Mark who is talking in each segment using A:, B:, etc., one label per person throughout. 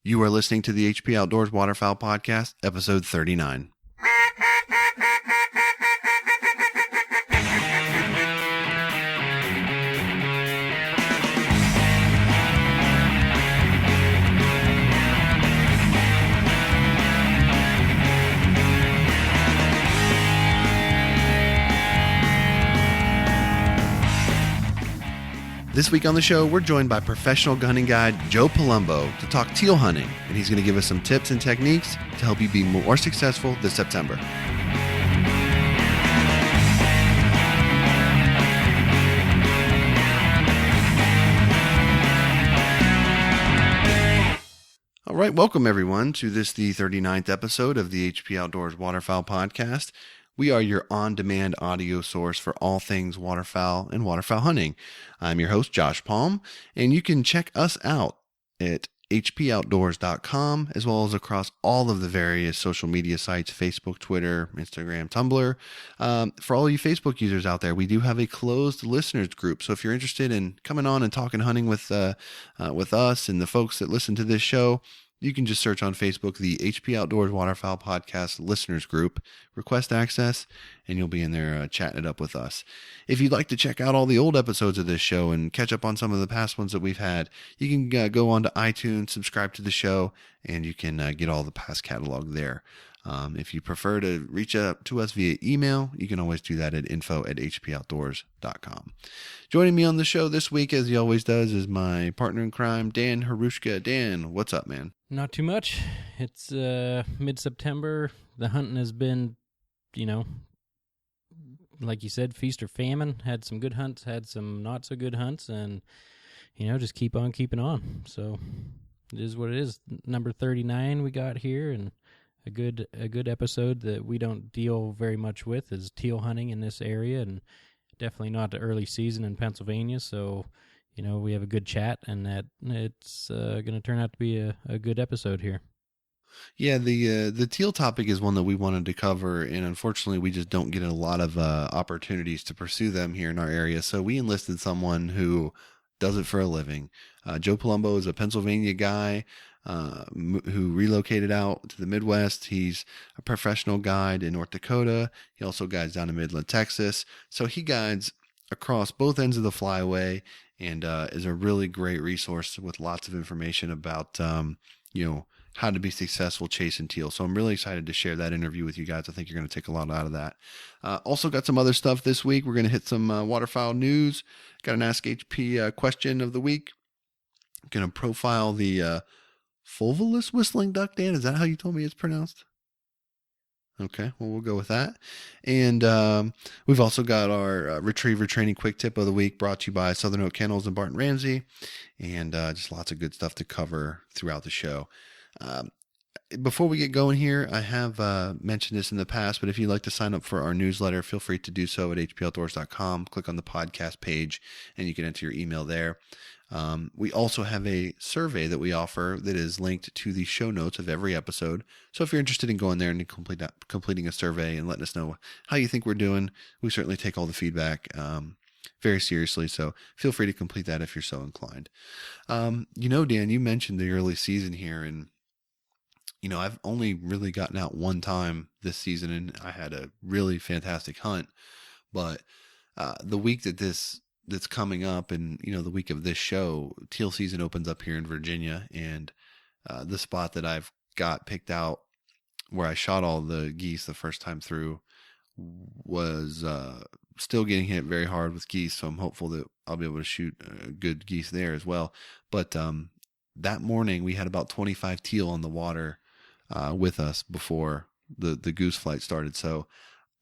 A: You are listening to the HP Outdoors Waterfowl Podcast, episode 39. This week on the show, we're joined by professional hunting guide Joe Palumbo to talk teal hunting, and he's going to give us some tips and techniques to help you be more successful this September. All right, welcome everyone to the 39th episode of the HP Outdoors Waterfowl Podcast. We are your on-demand audio source for all things waterfowl and waterfowl hunting. I'm your host, Josh Palm, and you can check us out at hpoutdoors.com, as well as across all of the various social media sites, Facebook, Twitter, Instagram, Tumblr. For all you Facebook users out there, we do have a closed listeners group. So if you're interested in coming on and talking hunting with us and the folks that listen to this show, you can just search on Facebook, the HP Outdoors Waterfowl Podcast Listeners Group, request access, and you'll be in there chatting it up with us. If you'd like to check out all the old episodes of this show and catch up on some of the past ones that we've had, you can go on to iTunes, subscribe to the show, and you can get all the past catalog there. If you prefer to reach out to us via email, you can always do that at info@hpoutdoors.com. Joining me on the show this week, as he always does, is my partner in crime, Dan Harushka. Dan, what's up, man?
B: Not too much. It's mid-September. The hunting has been, like you said, feast or famine. Had some good hunts, had some not so good hunts, and, just keep on keeping on. So it is what it is. Number 39 we got here, and a good episode that we don't deal very much with is teal hunting in this area, and definitely not the early season in Pennsylvania. So, we have a good chat, and that it's going to turn out to be a good episode here.
A: Yeah, the teal topic is one that we wanted to cover, and unfortunately we just don't get a lot of opportunities to pursue them here in our area. So we enlisted someone who does it for a living. Joe Palumbo is a Pennsylvania guy who relocated out to the Midwest. He's a professional guide in North Dakota. He also guides down in Midland, Texas. So he guides across both ends of the flyway, and is a really great resource with lots of information about, how to be successful chasing teal. So I'm really excited to share that interview with you guys. I think you're going to take a lot out of that. Also got some other stuff this week. We're going to hit some waterfowl news. Got an Ask HP question of the week. Going to profile the fulvulus whistling duck, Dan. Is that how you told me it's pronounced? Okay, well, we'll go with that. And we've also got our retriever training quick tip of the week, brought to you by Southern Oak Kennels and Barton Ramsey, and just lots of good stuff to cover throughout the show. Before we get going here, I have mentioned this in the past, but if you'd like to sign up for our newsletter, feel free to do so at hpoutdoors.com. Click on the podcast page, and you can enter your email there. We also have a survey that we offer that is linked to the show notes of every episode. So if you're interested in going there and completing a survey and letting us know how you think we're doing, we certainly take all the feedback very seriously. So feel free to complete that if you're so inclined. Dan, you mentioned the early season here, and I've only really gotten out one time this season, and I had a really fantastic hunt. But the week that's coming up, and the week of this show, teal season opens up here in Virginia, and the spot that I've got picked out where I shot all the geese the first time through was still getting hit very hard with geese. So I'm hopeful that I'll be able to shoot good geese there as well. But that morning we had about 25 teal on the water with us before the goose flight started. So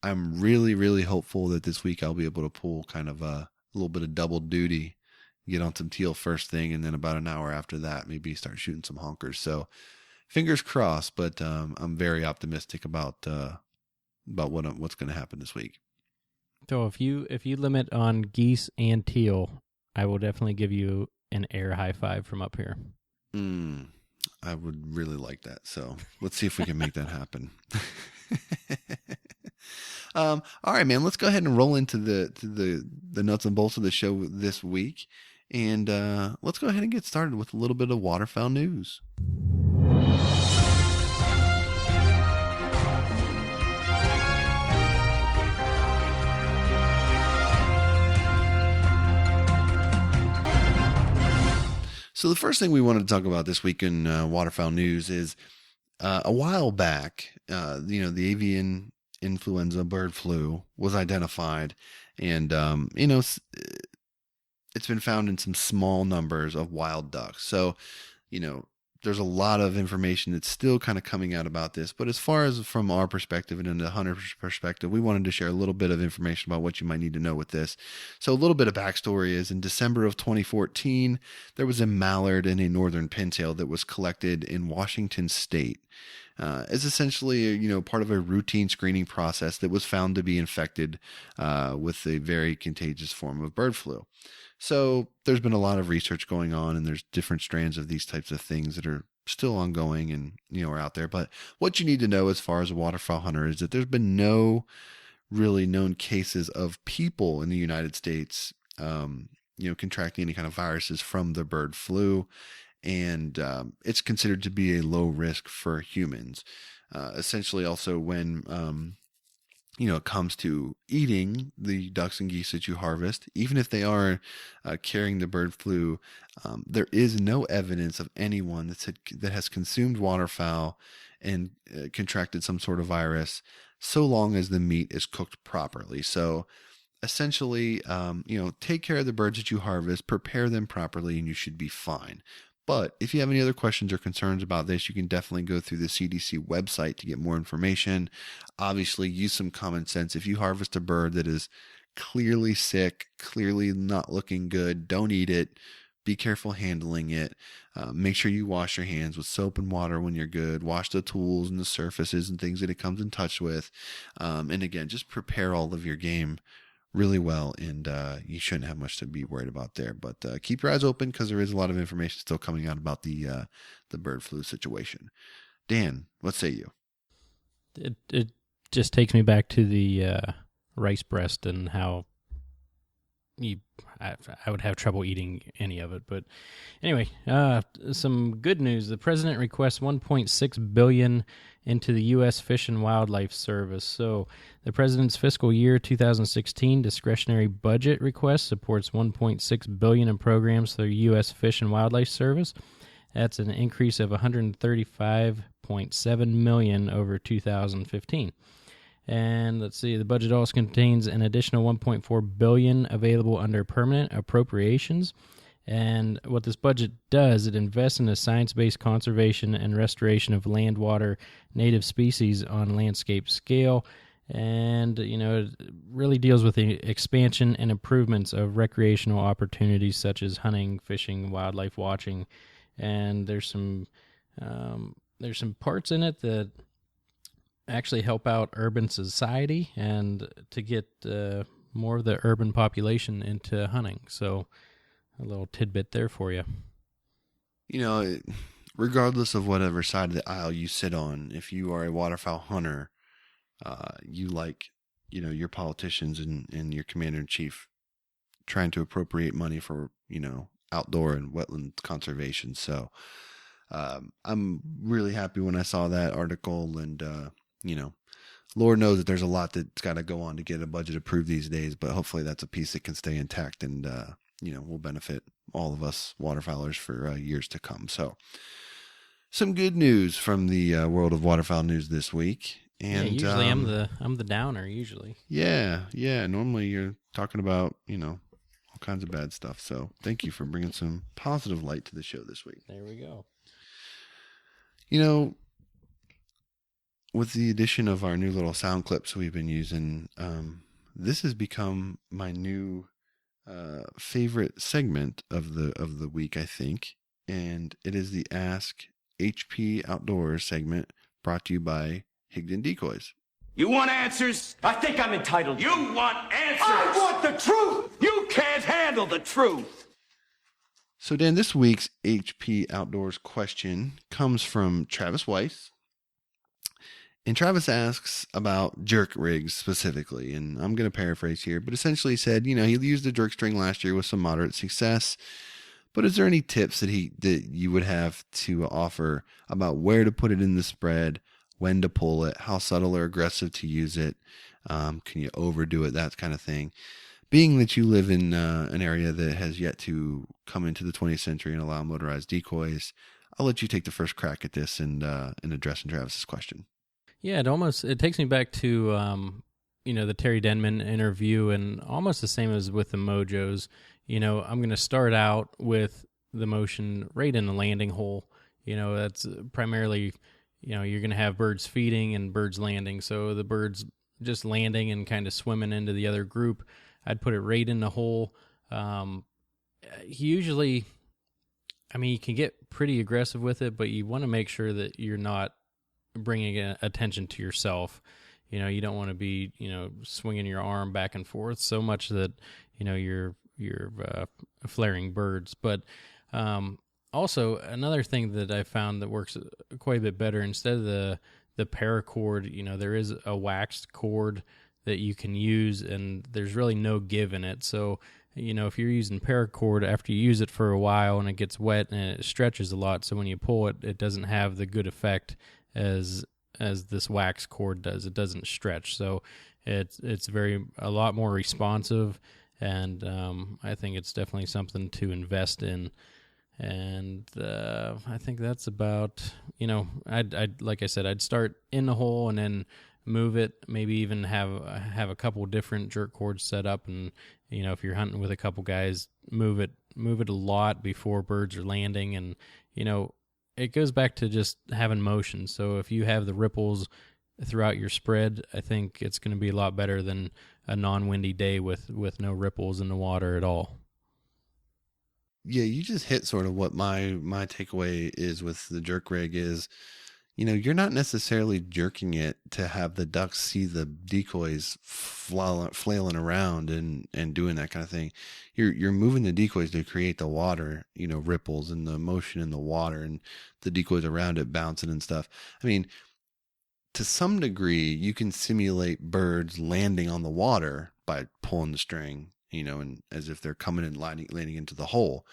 A: I'm really, really hopeful that this week I'll be able to pull kind of a little bit of double duty, get on some teal first thing, and then about an hour after that, maybe start shooting some honkers. So fingers crossed, but I'm very optimistic about what's going to happen this week.
B: So if you limit on geese and teal, I will definitely give you an air high five from up here.
A: I would really like that. So let's see if we can make that happen. All right, man, let's go ahead and roll into the nuts and bolts of the show this week. And let's go ahead and get started with a little bit of waterfowl news. So the first thing we wanted to talk about this week in waterfowl news is a while back, the avian influenza bird flu was identified, and it's been found in some small numbers of wild ducks. So, there's a lot of information that's still kind of coming out about this. But as far as from our perspective and in the hunter's perspective, we wanted to share a little bit of information about what you might need to know with this. So a little bit of backstory is in December of 2014, there was a mallard and a northern pintail that was collected in Washington State. It's essentially, part of a routine screening process that was found to be infected with a very contagious form of bird flu. So there's been a lot of research going on, and there's different strands of these types of things that are still ongoing and, are out there. But what you need to know as far as a waterfowl hunter is that there's been no really known cases of people in the United States, contracting any kind of viruses from the bird flu. And it's considered to be a low risk for humans. Essentially also when it comes to eating the ducks and geese that you harvest, even if they are carrying the bird flu, there is no evidence of anyone that has consumed waterfowl and contracted some sort of virus, so long as the meat is cooked properly. So essentially, take care of the birds that you harvest, prepare them properly, and you should be fine. But if you have any other questions or concerns about this, you can definitely go through the CDC website to get more information. Obviously, use some common sense. If you harvest a bird that is clearly sick, clearly not looking good, don't eat it. Be careful handling it. Make sure you wash your hands with soap and water when you're good. Wash the tools and the surfaces and things that it comes in touch with. And again, just prepare all of your game really well, and you shouldn't have much to be worried about there. But keep your eyes open, because there is a lot of information still coming out about the bird flu situation. Dan, what say you?
B: It just takes me back to the rice breast and how I would have trouble eating any of it. But anyway, some good news. The president requests $1.6 billion into the U.S. Fish and Wildlife Service. So the president's fiscal year 2016 discretionary budget request supports $1.6 billion in programs for the U.S. Fish and Wildlife Service. That's an increase of $135.7 million over 2015. And let's see, the budget also contains an additional $1.4 billion available under permanent appropriations. And what this budget does, it invests in a science-based conservation and restoration of land, water, native species on landscape scale. And, it really deals with the expansion and improvements of recreational opportunities such as hunting, fishing, wildlife watching. And there's some parts in it that actually help out urban society and to get more of the urban population into hunting. So a little tidbit there for you.
A: Regardless of whatever side of the aisle you sit on, if you are a waterfowl hunter, you like, your politicians and your commander-in-chief trying to appropriate money for, outdoor and wetland conservation. So I'm really happy when I saw that article, and Lord knows that there's a lot that's got to go on to get a budget approved these days, but hopefully that's a piece that can stay intact and, will benefit all of us waterfowlers for years to come. So some good news from the world of waterfowl news this week. And
B: usually I'm the downer usually.
A: Yeah. Normally you're talking about, all kinds of bad stuff. So thank you for bringing some positive light to the show this week.
B: There we go.
A: With the addition of our new little sound clips we've been using, this has become my new favorite segment of the week, I think, and it is the Ask HP Outdoors segment, brought to you by Higdon Decoys.
C: You want answers? I think I'm entitled. You want answers? I want the truth! You can't handle the truth!
A: So, Dan, this week's HP Outdoors question comes from Travis Weiss. And Travis asks about jerk rigs specifically, and I'm going to paraphrase here, but essentially said, he used a jerk string last year with some moderate success, but is there any tips that you would have to offer about where to put it in the spread, when to pull it, how subtle or aggressive to use it, can you overdo it, that kind of thing. being that you live in an area that has yet to come into the 20th century and allow motorized decoys, I'll let you take the first crack at this and addressing Travis's question.
B: Yeah, it takes me back to the Terry Denman interview, and almost the same as with the Mojos. I'm going to start out with the motion right in the landing hole. That's primarily, you're going to have birds feeding and birds landing. So the birds just landing and kind of swimming into the other group, I'd put it right in the hole. Usually, you can get pretty aggressive with it, but you want to make sure that you're not bringing attention to yourself. You don't want to be, swinging your arm back and forth so much that, you're flaring birds. But also, another thing that I found that works quite a bit better, instead of the paracord, there is a waxed cord that you can use, and there's really no give in it. So, if you're using paracord, after you use it for a while and it gets wet and it stretches a lot, so when you pull it, it doesn't have the good effect as this wax cord does. It doesn't stretch, so it's a lot more responsive, and I think it's definitely something to invest in. And I think that's about, I'd like I said, I'd start in the hole and then move it, maybe even have a couple different jerk cords set up, and if you're hunting with a couple guys, move it a lot before birds are landing. And it goes back to just having motion. So if you have the ripples throughout your spread, I think it's going to be a lot better than a non-windy day with no ripples in the water at all.
A: Yeah, you just hit sort of what my takeaway is with the jerk rig is, you're not necessarily jerking it to have the ducks see the decoys flailing around and doing that kind of thing. You're moving the decoys to create the water, ripples and the motion in the water and the decoys around it bouncing and stuff. To some degree, you can simulate birds landing on the water by pulling the string, and as if they're coming and landing into the hole.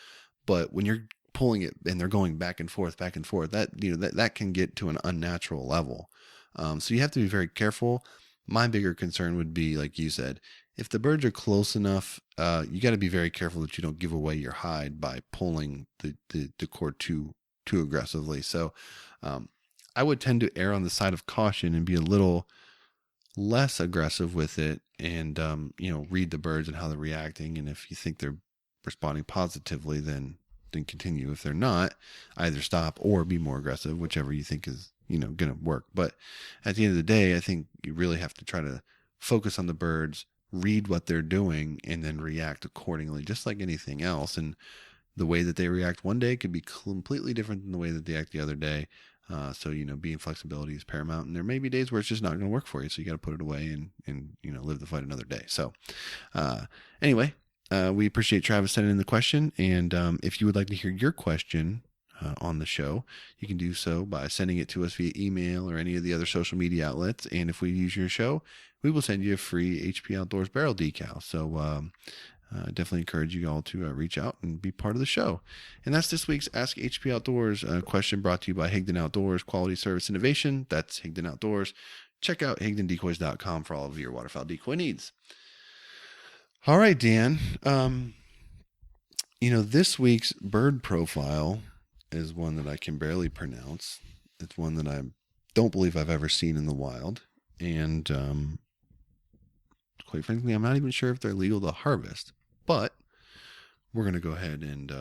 A: But when you're pulling it and they're going back and forth, that can get to an unnatural level. So you have to be very careful. My bigger concern would be, like you said, if the birds are close enough, you got to be very careful that you don't give away your hide by pulling the cord too aggressively. So I would tend to err on the side of caution and be a little less aggressive with it, and read the birds and how they're reacting. And if you think they're responding positively, then continue. If they're not, either stop or be more aggressive, whichever you think is going to work. But at the end of the day, I think you really have to try to focus on the birds, read what they're doing, and then react accordingly, just like anything else. And the way that they react one day could be completely different than the way that they act the other day. So, being flexibility is paramount, and there may be days where it's just not going to work for you. So you got to put it away and live the fight another day. So, anyway, we appreciate Travis sending in the question. And, if you would like to hear your question, on the show, you can do so by sending it to us via email or any of the other social media outlets. And if we use your show, we will send you a free HP Outdoors barrel decal. So, definitely encourage you all to reach out and be part of the show. And that's this week's Ask HP Outdoors question, brought to you by Higdon Outdoors, quality service innovation. That's Higdon Outdoors. Check out HigdonDecoys.com for all of your waterfowl decoy needs. All right, Dan. This week's bird profile is one that I can barely pronounce. It's one that I don't believe I've ever seen in the wild. And quite frankly, I'm not even sure if they're legal to harvest. But we're going to go ahead and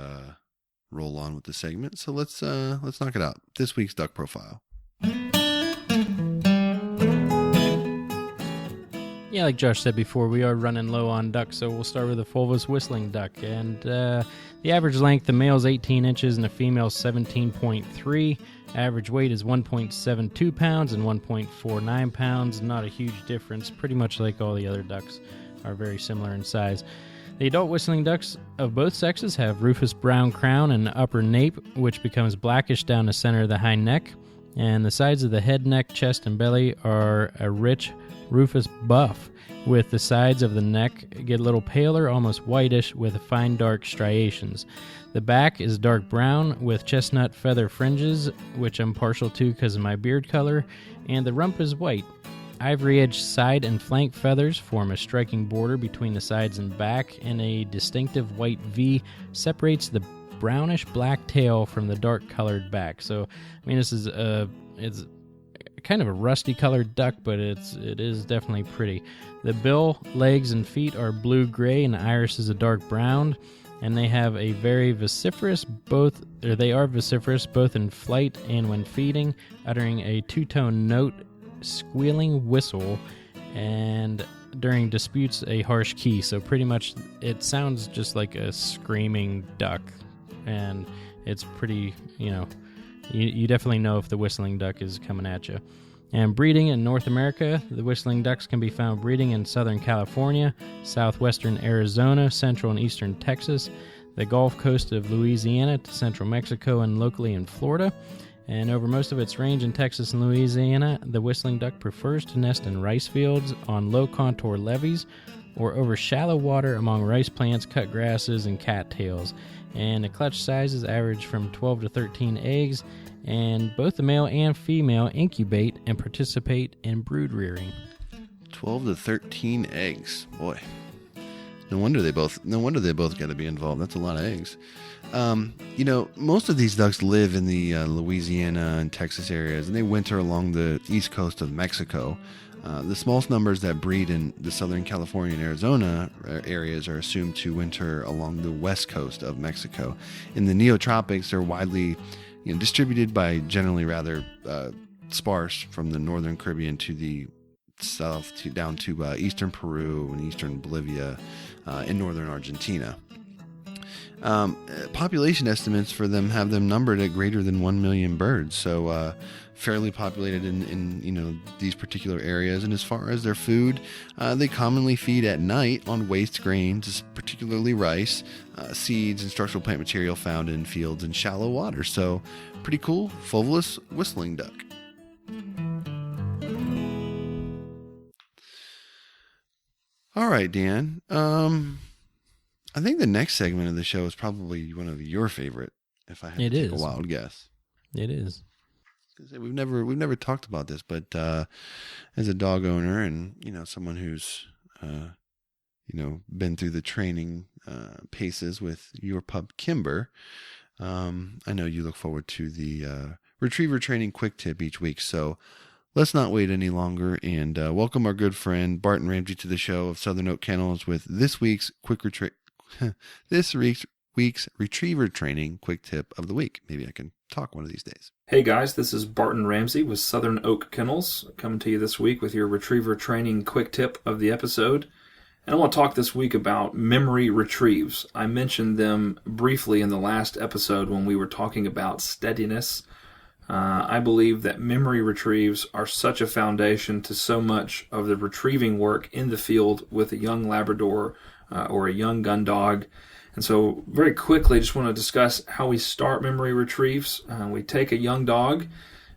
A: roll on with the segment. So let's knock it out. This week's duck profile.
B: Yeah, like Josh said before, we are running low on ducks, so we'll start with the fulvous whistling duck. And the average length, the male is 18 inches and the female is 17.3. Average weight is 1.72 pounds and 1.49 pounds. Not a huge difference. Pretty much like all the other ducks are very similar in size. The adult whistling ducks of both sexes have rufous brown crown and upper nape, which becomes blackish down the center of the hind neck. And the sides of the head, neck, chest, and belly are a rich rufous buff, with the sides of the neck get a little paler, almost whitish, with fine dark striations. The back is dark brown with chestnut feather fringes, which I'm partial to because of my beard color, and the rump is white. ivory-edged side and flank feathers form a striking border between the sides and back, and a distinctive white V separates the brownish-black tail from the dark-colored back. So, I mean, this is it's kind of a rusty-colored duck, but it is definitely pretty. The bill, legs, and feet are blue-gray, and the iris is a dark brown. And they have a very vociferous they are vociferous both in flight and when feeding, uttering a two-tone note, squealing whistle, and during disputes a harsh key. So pretty much it sounds just like a screaming duck, and it's pretty, you definitely know if the whistling duck is coming at you. And breeding in North America, the whistling ducks can be found breeding in Southern California, southwestern Arizona, central and eastern Texas, the Gulf Coast of Louisiana to central Mexico, and locally in Florida. And over most of its range in Texas and Louisiana, the whistling duck prefers to nest in rice fields, on low contour levees, or over shallow water among rice plants, cut grasses, and cattails. And the clutch sizes average from 12 to 13 eggs, and both the male and female incubate and participate in brood rearing.
A: 12 to 13 eggs. Boy. No wonder they both got to be involved. That's a lot of eggs. Most of these ducks live in the Louisiana and Texas areas, and they winter along the east coast of Mexico. The smallest numbers that breed in the Southern California and Arizona areas are assumed to winter along the west coast of Mexico. In the neotropics, they're widely distributed by generally rather sparse from the northern Caribbean to the south down to eastern Peru and eastern Bolivia and northern Argentina. Population estimates for them have them numbered at greater than 1 million birds, so fairly populated in these particular areas. And as far as their food, they commonly feed at night on waste grains, particularly rice, seeds, and structural plant material found in fields and shallow water. So pretty cool, fulvous whistling duck. All right, Dan. I think the next segment of the show is probably one of your favorite, if I had to take a wild guess.
B: It is.
A: We've never talked about this, but as a dog owner and someone who's been through the training paces with your pup Kimber, I know you look forward to the retriever training quick tip each week. So let's not wait any longer and welcome our good friend Barton Ramsey to the show of Southern Oak Kennels with this week's retriever training quick tip of the week. Maybe I can talk one of these days.
D: Hey guys, this is Barton Ramsey with Southern Oak Kennels, coming to you this week with your retriever training quick tip of the episode. And I want to talk this week about memory retrieves. I mentioned them briefly in the last episode when we were talking about steadiness. I believe that memory retrieves are such a foundation to so much of the retrieving work in the field with a young Labrador or a young gun dog. And so very quickly, I just want to discuss how we start memory retrieves. We take a young dog,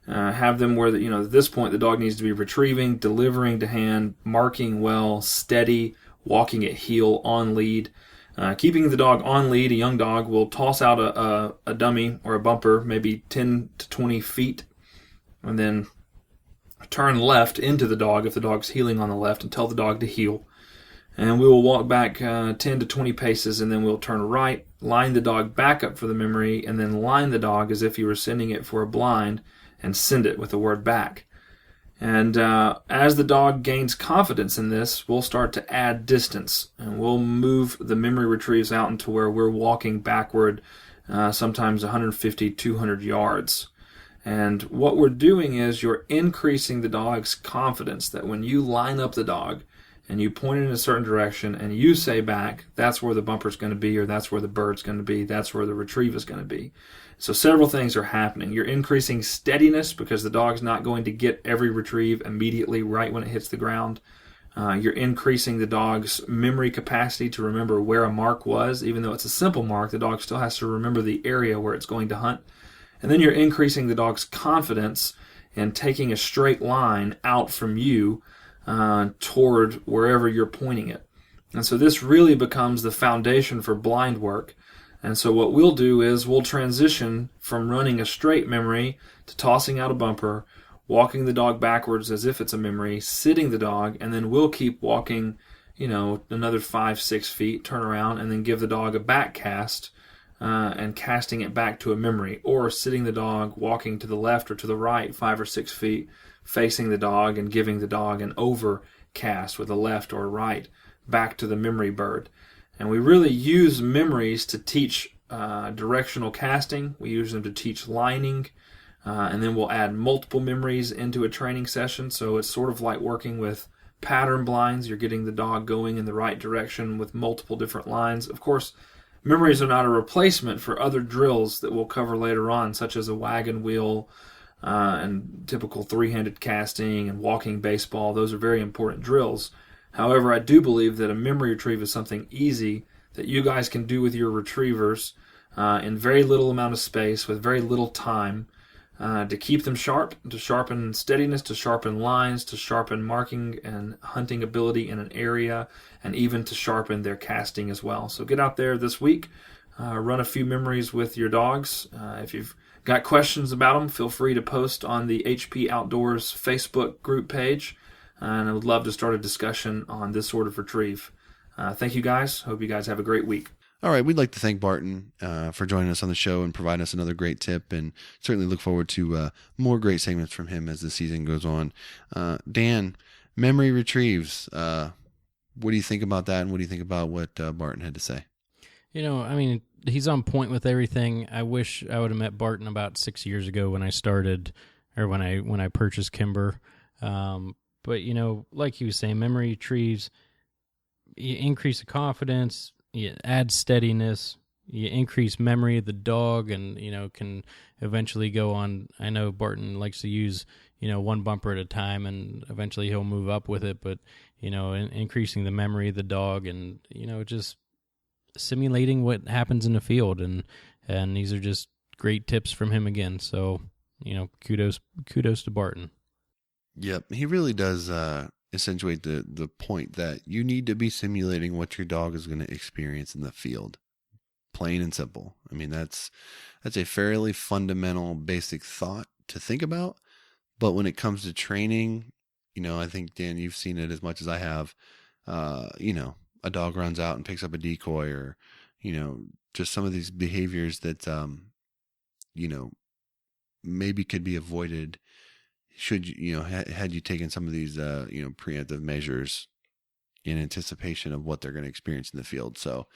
D: have them where, at this point, the dog needs to be retrieving, delivering to hand, marking well, steady, walking at heel, on lead. Keeping the dog on lead, a young dog will toss out a dummy or a bumper, maybe 10 to 20 feet, and then turn left into the dog if the dog's heeling on the left, and tell the dog to heel. And we will walk back 10 to 20 paces, and then we'll turn right, line the dog back up for the memory, and then line the dog as if you were sending it for a blind, and send it with the word back. And as the dog gains confidence in this, we'll start to add distance, and we'll move the memory retrieves out into where we're walking backward, sometimes 150, 200 yards. And what we're doing is you're increasing the dog's confidence that when you line up the dog, and you point it in a certain direction, and you say back, that's where the bumper's going to be, or that's where the bird's going to be, that's where the retrieve is going to be. So several things are happening. You're increasing steadiness because the dog's not going to get every retrieve immediately right when it hits the ground. You're increasing the dog's memory capacity to remember where a mark was. Even though it's a simple mark, the dog still has to remember the area where it's going to hunt. And then you're increasing the dog's confidence in taking a straight line out from you toward wherever you're pointing it. And so this really becomes the foundation for blind work. And so what we'll do is we'll transition from running a straight memory to tossing out a bumper, walking the dog backwards as if it's a memory, sitting the dog, and then we'll keep walking, another 5-6 feet, turn around, and then give the dog a back cast and casting it back to a memory, or sitting the dog, walking to the left or to the right 5 or 6 feet, facing the dog and giving the dog an overcast with a left or right back to the memory bird. And we really use memories to teach directional casting. We use them to teach lining, and then we'll add multiple memories into a training session. So it's sort of like working with pattern blinds. You're getting the dog going in the right direction with multiple different lines. Of course, memories are not a replacement for other drills that we'll cover later on, such as a wagon wheel and typical three-handed casting and walking baseball. Those are very important drills. However, I do believe that a memory retrieve is something easy that you guys can do with your retrievers in very little amount of space with very little time to keep them sharp, to sharpen steadiness, to sharpen lines, to sharpen marking and hunting ability in an area, and even to sharpen their casting as well. So get out there this week, run a few memories with your dogs. If you've got questions about them, feel free to post on the HP Outdoors Facebook group page, and I would love to start a discussion on this sort of retrieve. Thank you guys. Hope you guys have a great week.
A: All right, we'd like to thank Barton for joining us on the show and providing us another great tip, and certainly look forward to more great segments from him as the season goes on. Dan, memory retrieves, what do you think about that, and what do you think about what Barton had to say?
B: He's on point with everything. I wish I would have met Barton about 6 years ago when I started, or when I purchased Kimber. But, like he was saying, memory retrieves, you increase the confidence, you add steadiness, you increase memory of the dog, and, can eventually go on. I know Barton likes to use, one bumper at a time, and eventually he'll move up with it, but, increasing the memory of the dog and, just simulating what happens in the field. And these are just great tips from him again. So, kudos to Barton.
A: Yep, he really does accentuate the point that you need to be simulating what your dog is going to experience in the field. Plain and simple. I mean, that's a fairly fundamental, basic thought to think about. But when it comes to training, I think, Dan, you've seen it as much as I have. A dog runs out and picks up a decoy, or, just some of these behaviors that, maybe could be avoided should you, had you taken some of these, preemptive measures in anticipation of what they're going to experience in the field. So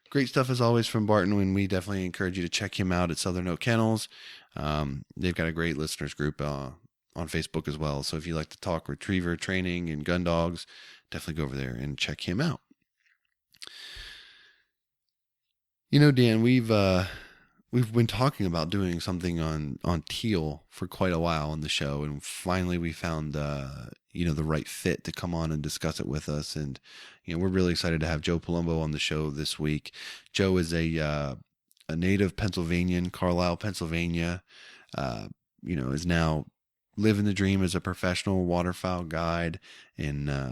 A: great stuff as always from Barton, and we definitely encourage you to check him out at Southern Oak Kennels. They've got a great listeners group on Facebook as well. So if you like to talk retriever training and gun dogs, definitely go over there and check him out. Dan, we've been talking about doing something on Teal for quite a while on the show, and finally we found the right fit to come on and discuss it with us. And we're really excited to have Joe Palumbo on the show this week. Joe is a native Pennsylvanian, Carlisle, Pennsylvania. Is now living the dream as a professional waterfowl guide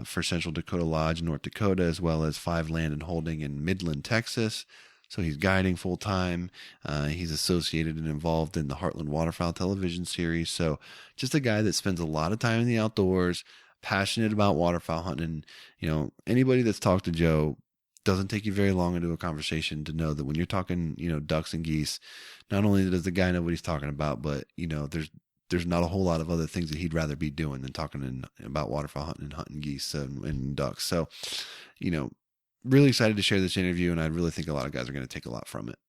A: for Central Dakota Lodge, North Dakota, as well as 5 Land and Holding in Midland, Texas. So he's guiding full time. He's associated and involved in the Heartland Waterfowl television series. So just a guy that spends a lot of time in the outdoors, passionate about waterfowl hunting. Anybody that's talked to Joe, doesn't take you very long into a conversation to know that when you're talking, ducks and geese, not only does the guy know what he's talking about, but there's not a whole lot of other things that he'd rather be doing than talking about waterfowl hunting and hunting geese and ducks. So, really excited to share this interview, and I really think a lot of guys are going to take a lot from it.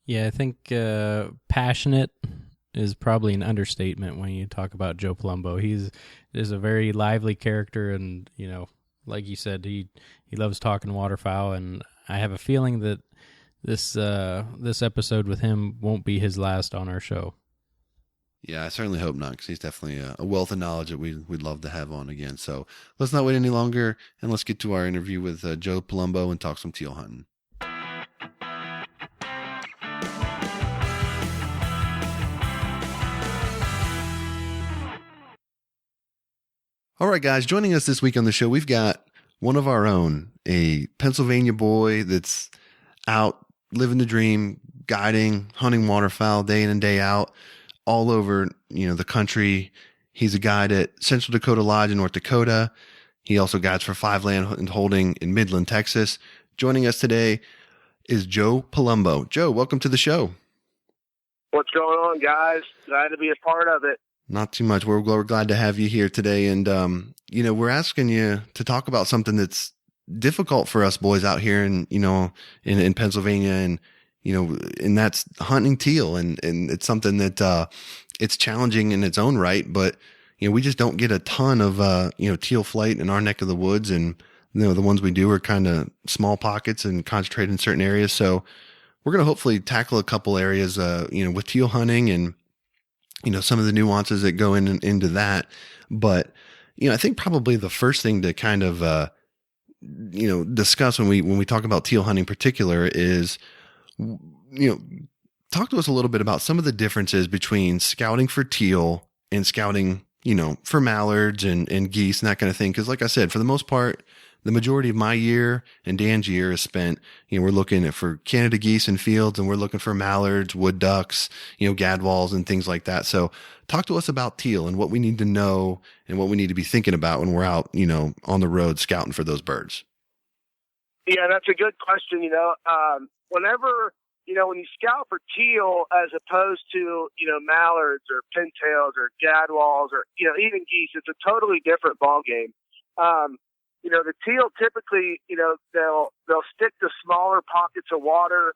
B: Yeah, I think passionate is probably an understatement when you talk about Joe Palumbo. He's a very lively character, and like you said, he loves talking waterfowl, and I have a feeling that this episode with him won't be his last on our show.
A: Yeah, I certainly hope not, because he's definitely a wealth of knowledge that we'd love to have on again. So let's not wait any longer, and let's get to our interview with Joe Palumbo and talk some teal hunting. All right, guys, joining us this week on the show, we've got one of our own, a Pennsylvania boy that's out living the dream, guiding, hunting waterfowl day in and day out. all over, the country. He's a guide at Central Dakota Lodge in North Dakota. He also guides for Five Land Holding in Midland, Texas. Joining us today is Joe Palumbo. Joe, welcome to the show.
E: What's going on, guys? Glad to be a part of it.
A: Not too much. We're glad to have you here today. And, we're asking you to talk about something that's difficult for us boys out here in Pennsylvania and that's hunting teal. And it's something that, it's challenging in its own right, but, we just don't get a ton of, teal flight in our neck of the woods. And, the ones we do are kind of small pockets and concentrated in certain areas. So we're going to hopefully tackle a couple areas, with teal hunting and, some of the nuances that go into that. But, I think probably the first thing to kind of, discuss when we talk about teal hunting in particular is, talk to us a little bit about some of the differences between scouting for teal and scouting, for mallards and geese and that kind of thing. Cause like I said, for the most part, the majority of my year and Dan's year is spent, we're looking for Canada geese in fields, and we're looking for mallards, wood ducks, gadwalls and things like that. So talk to us about teal and what we need to know and what we need to be thinking about when we're out, on the road scouting for those birds.
E: Yeah, that's a good question. Whenever, when you scout for teal as opposed to, mallards or pintails or gadwalls or, even geese, it's a totally different ballgame. The teal typically, they'll stick to smaller pockets of water.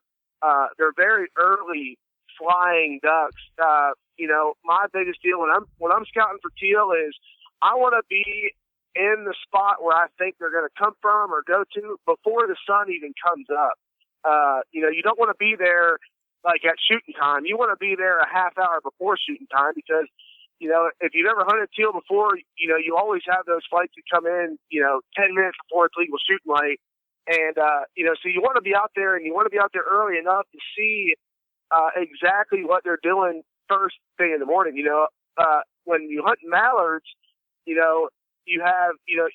E: They're very early flying ducks. My biggest deal when I'm scouting for teal is I want to be in the spot where I think they're going to come from or go to before the sun even comes up. You don't want to be there like at shooting time. You want to be there a half hour before shooting time because if you've ever hunted teal before, you always have those flights that come in, 10 minutes before it's legal shooting light. And, so you want to be out there and you want to be out there early enough to see, exactly what they're doing first thing in the morning. When you hunt mallards, you have, you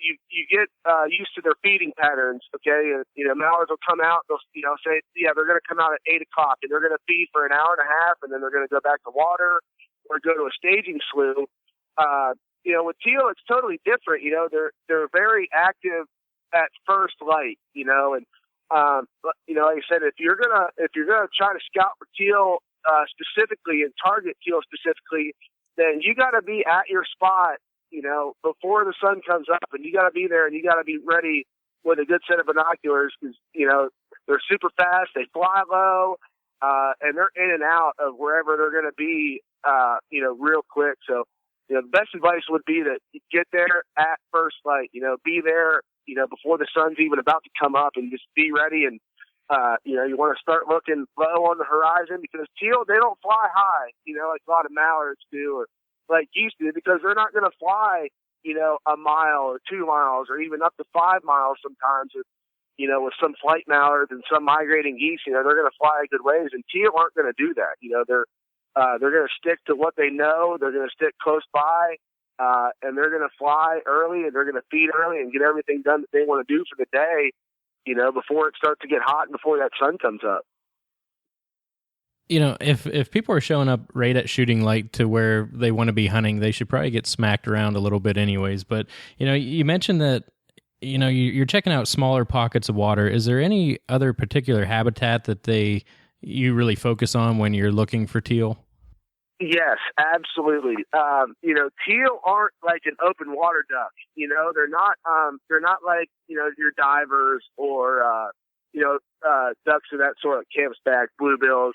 E: get, used to their feeding patterns. Okay. Mallards will come out, they'll, say, they're going to come out at 8 o'clock and they're going to feed for an hour and a half and then they're going to go back to water or go to a staging slough. With teal, it's totally different. They're very active at first light, and, like I said, if you're going to try to scout for teal, specifically and target teal specifically, then you got to be at your spot, before the sun comes up, and you got to be there and you got to be ready with a good set of binoculars because, they're super fast. They fly low, and they're in and out of wherever they're going to be, real quick. So, the best advice would be to get there at first light, be there, before the sun's even about to come up and just be ready. And, you want to start looking low on the horizon because teal, they don't fly high, like a lot of mallards do or like geese do because they're not going to fly, a mile or 2 miles or even up to 5 miles sometimes with some flight mallards and some migrating geese, they're going to fly a good ways and teal aren't going to do that. They're going to stick to what they know. They're going to stick close by, and they're going to fly early and they're going to feed early and get everything done that they want to do for the day, before it starts to get hot and before that sun comes up.
B: If people are showing up right at shooting light to where they want to be hunting, they should probably get smacked around a little bit anyways. But, you mentioned that, you're checking out smaller pockets of water. Is there any other particular habitat that you really focus on when you're looking for teal?
E: Yes, absolutely. Teal aren't like an open water duck. They're not like, your divers or, ducks of that sort, like canvasback, bluebills.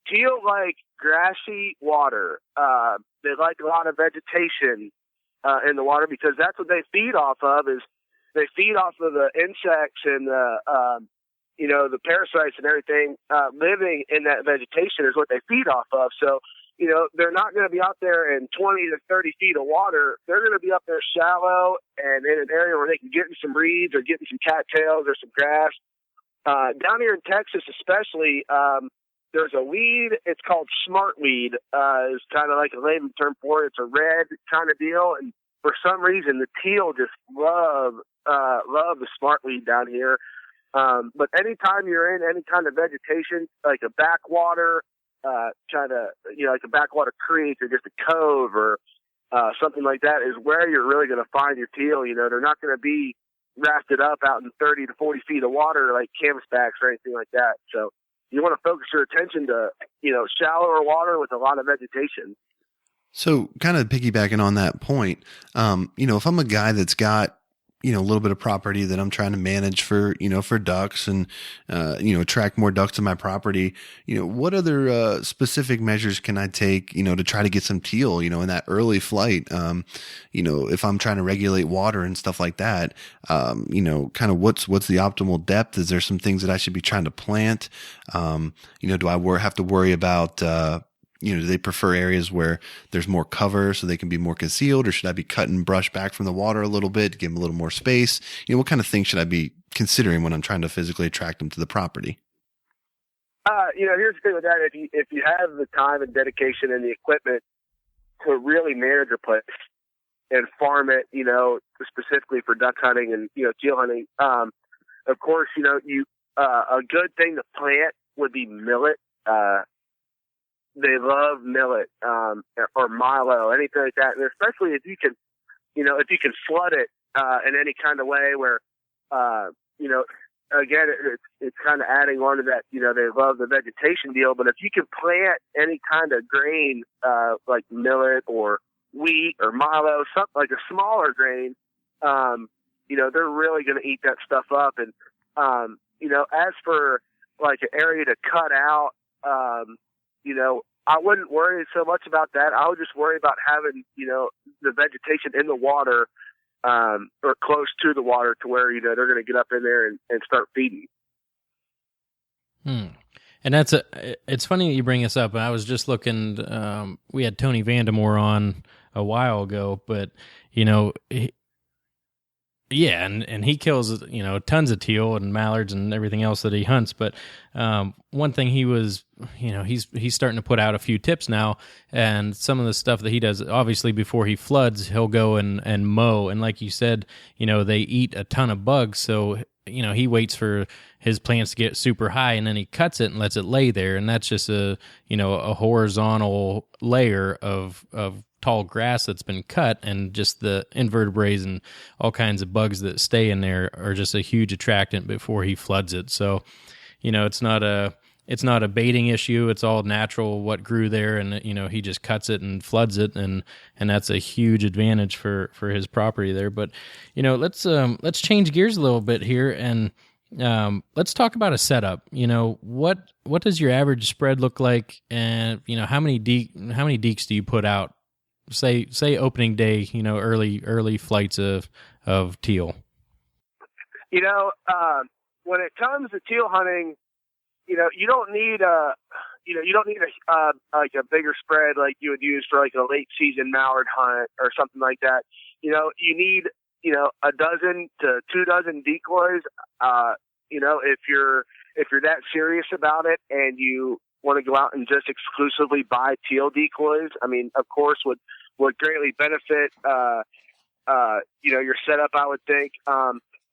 E: Teal like grassy water. They like a lot of vegetation, in the water because that's what they feed off of they feed off of the insects and the parasites and everything, living in that vegetation is what they feed off of. So, they're not going to be out there in 20 to 30 feet of water. They're going to be up there shallow and in an area where they can get in some reeds or get in some cattails or some grass. Down here in Texas, especially, there's a weed. It's called smartweed. It's kind of like a layman term for it. It's a red kind of deal. And for some reason, the teal just love the smartweed down here. But anytime you're in any kind of vegetation, like a backwater, kind of, like a backwater creek or just a cove or something like that is where you're really going to find your teal. They're not going to be rafted up out in 30 to 40 feet of water like canvasbacks or anything like that. So you want to focus your attention to, shallower water with a lot of vegetation.
A: So kind of piggybacking on that point, if I'm a guy that's got, a little bit of property that I'm trying to manage for ducks and, attract more ducks to my property, what other specific measures can I take, to try to get some teal, in that early flight? If I'm trying to regulate water and stuff like that, kind of what's the optimal depth? Is there some things that I should be trying to plant? Do I have to worry about, do they prefer areas where there's more cover so they can be more concealed, or should I be cutting brush back from the water a little bit to give them a little more space? What kind of things should I be considering when I'm trying to physically attract them to the property?
E: Here's the thing with that. If you have the time and dedication and the equipment to really manage a place and farm it, specifically for duck hunting and, teal hunting, of course, a good thing to plant would be millet. They love millet, or milo, anything like that. And especially if you can, flood it, in any kind of way where, again, it's kind of adding on to that, they love the vegetation deal. But if you can plant any kind of grain, like millet or wheat or milo, something like a smaller grain, they're really going to eat that stuff up. And, as for like an area to cut out, I wouldn't worry so much about that. I would just worry about having, the vegetation in the water, or close to the water to where, they're going to get up in there and start feeding.
B: And it's funny that you bring this up. I was just looking, we had Tony Vandemore on a while ago, but, yeah, and he kills, tons of teal and mallards and everything else that he hunts. But one thing he was, he's starting to put out a few tips now, and some of the stuff that he does, obviously before he floods, he'll go and mow. And like you said, they eat a ton of bugs. So, he waits for his plants to get super high, and then he cuts it and lets it lay there. And that's just a horizontal layer of tall grass that's been cut, and just the invertebrates and all kinds of bugs that stay in there are just a huge attractant before he floods it. So, it's not a baiting issue. It's all natural what grew there, and he just cuts it and floods it, and that's a huge advantage for his property there. But let's change gears a little bit here, and let's talk about a setup. What does your average spread look like, and how many deeks do you put out? Say opening day, early flights of teal.
E: When it comes to teal hunting, you don't need like a bigger spread like you would use for like a late season mallard hunt or something like that. You need a dozen to 24 decoys. If you're that serious about it and you want to go out and just exclusively buy teal decoys, I mean, of course, would greatly benefit, your setup, I would think.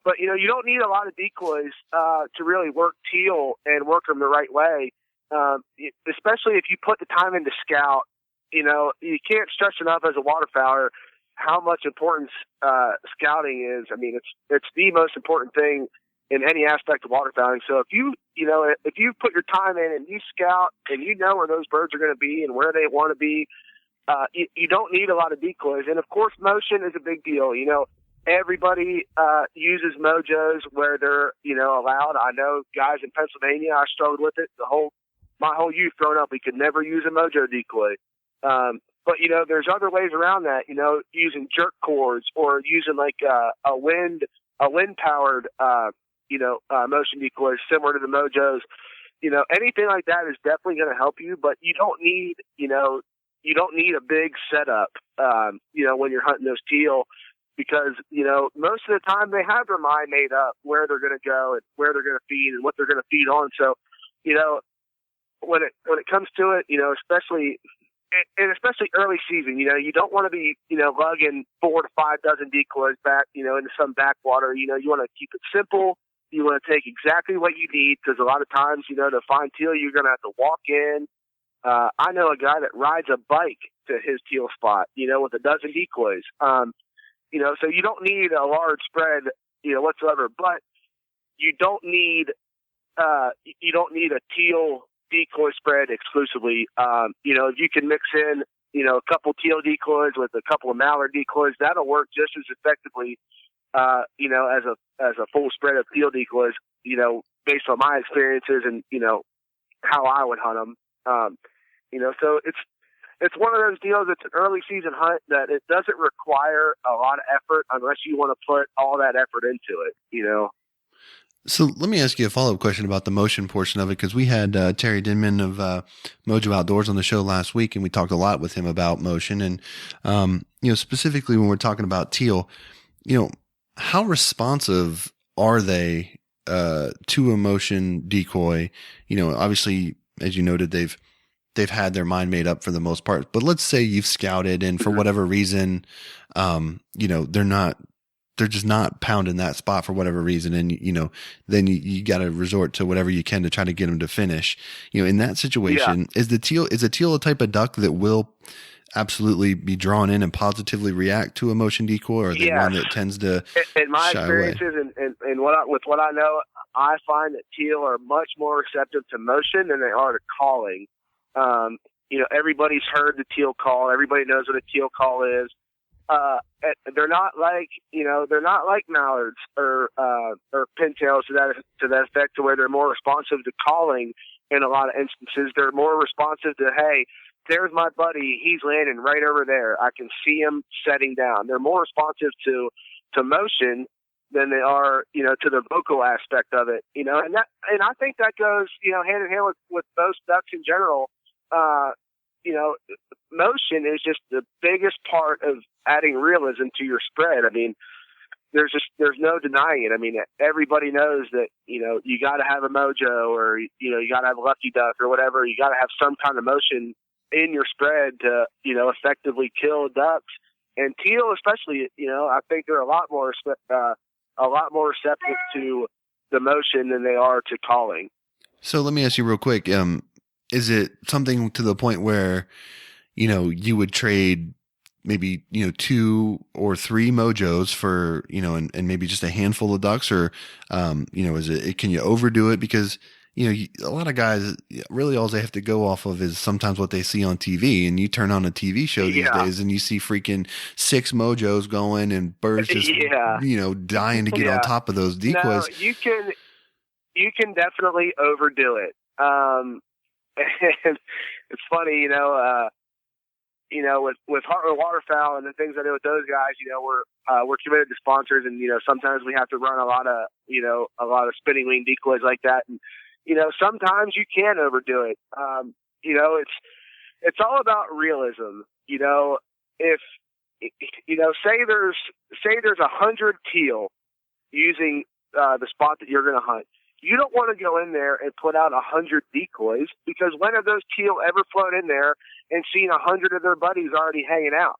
E: But, you don't need a lot of decoys to really work teal and work them the right way, especially if you put the time into scout. You can't stress enough as a waterfowler how much importance scouting is. I mean, it's the most important thing in any aspect of waterfowling. So if you put your time in and you scout and where those birds are going to be and where they want to be, you don't need a lot of decoys. And of course, motion is a big deal. Everybody uses mojos where they're allowed. I know guys in Pennsylvania, I struggled with it my whole youth growing up. We could never use a mojo decoy. But there's other ways around that. Using jerk cords or using like a wind powered motion decoys similar to the mojos. Anything like that is definitely going to help you, but you don't need a big setup, when you're hunting those teal, because, most of the time they have their mind made up where they're going to go and where they're going to feed and what they're going to feed on. So, when it comes to it, especially early season, you don't want to be, lugging 4 to 5 dozen decoys back, into some backwater. You want to keep it simple. You want to take exactly what you need, because a lot of times, to find teal, you're going to have to walk in, I know a guy that rides a bike to his teal spot, with a dozen decoys. So you don't need a large spread, whatsoever, but you don't need a teal decoy spread exclusively. If you can mix in, a couple teal decoys with a couple of mallard decoys, that'll work just as effectively, as a full spread of teal decoys, based on my experiences and, how I would hunt them. So it's one of those deals. It's an early season hunt that it doesn't require a lot of effort unless you want to put all that effort into it,
A: So let me ask you a follow-up question about the motion portion of it, because we had Terry Denman of Mojo Outdoors on the show last week, and we talked a lot with him about motion. And, specifically when we're talking about teal, how responsive are they to a motion decoy? Obviously, as you noted, they've had their mind made up for the most part. But let's say you've scouted and for whatever reason, they're just not pounding that spot for whatever reason. And, then you got to resort to whatever you can to try to get them to finish. In that situation, is a teal a type of duck that will absolutely be drawn in and positively react to a motion decoy, or are they one that tends to
E: in my
A: shy away?
E: experiences and with what I know, I find that teal are much more receptive to motion than they are to calling. Everybody's heard the teal call. Everybody knows what a teal call is. They're not like mallards or pintails to that effect, to where they're more responsive to calling. In a lot of instances, they're more responsive to, hey, there's my buddy. He's landing right over there. I can see him setting down. They're more responsive to motion than they are, to the vocal aspect of it, and I think that goes, hand in hand with most ducks in general. Motion is just the biggest part of adding realism to your spread. I mean, there's no denying it. I mean, everybody knows that, you got to have a mojo, or, you got to have a lucky duck or whatever. You got to have some kind of motion in your spread to, effectively kill ducks. And teal, especially, I think they're a lot more receptive to the motion than they are to calling.
A: So let me ask you real quick. Is it something to the point where, you would trade maybe, 2 or 3 mojos for, and maybe just a handful of ducks, or, can you overdo it? Because, a lot of guys, really all they have to go off of is sometimes what they see on TV, and you turn on a TV show these days and you see freaking 6 mojos going and birds just, dying to get on top of those decoys.
E: No, you can definitely overdo it. And it's funny, with Heartland Waterfowl and the things I do with those guys, we're committed to sponsors, and sometimes we have to run a lot of spinning wing decoys like that, and sometimes you can overdo it. It's all about realism. If say there's 100 teal using the spot that you're going to hunt. You don't want to go in there and put out 100 decoys, because when have those teal ever flown in there and seen 100 of their buddies already hanging out?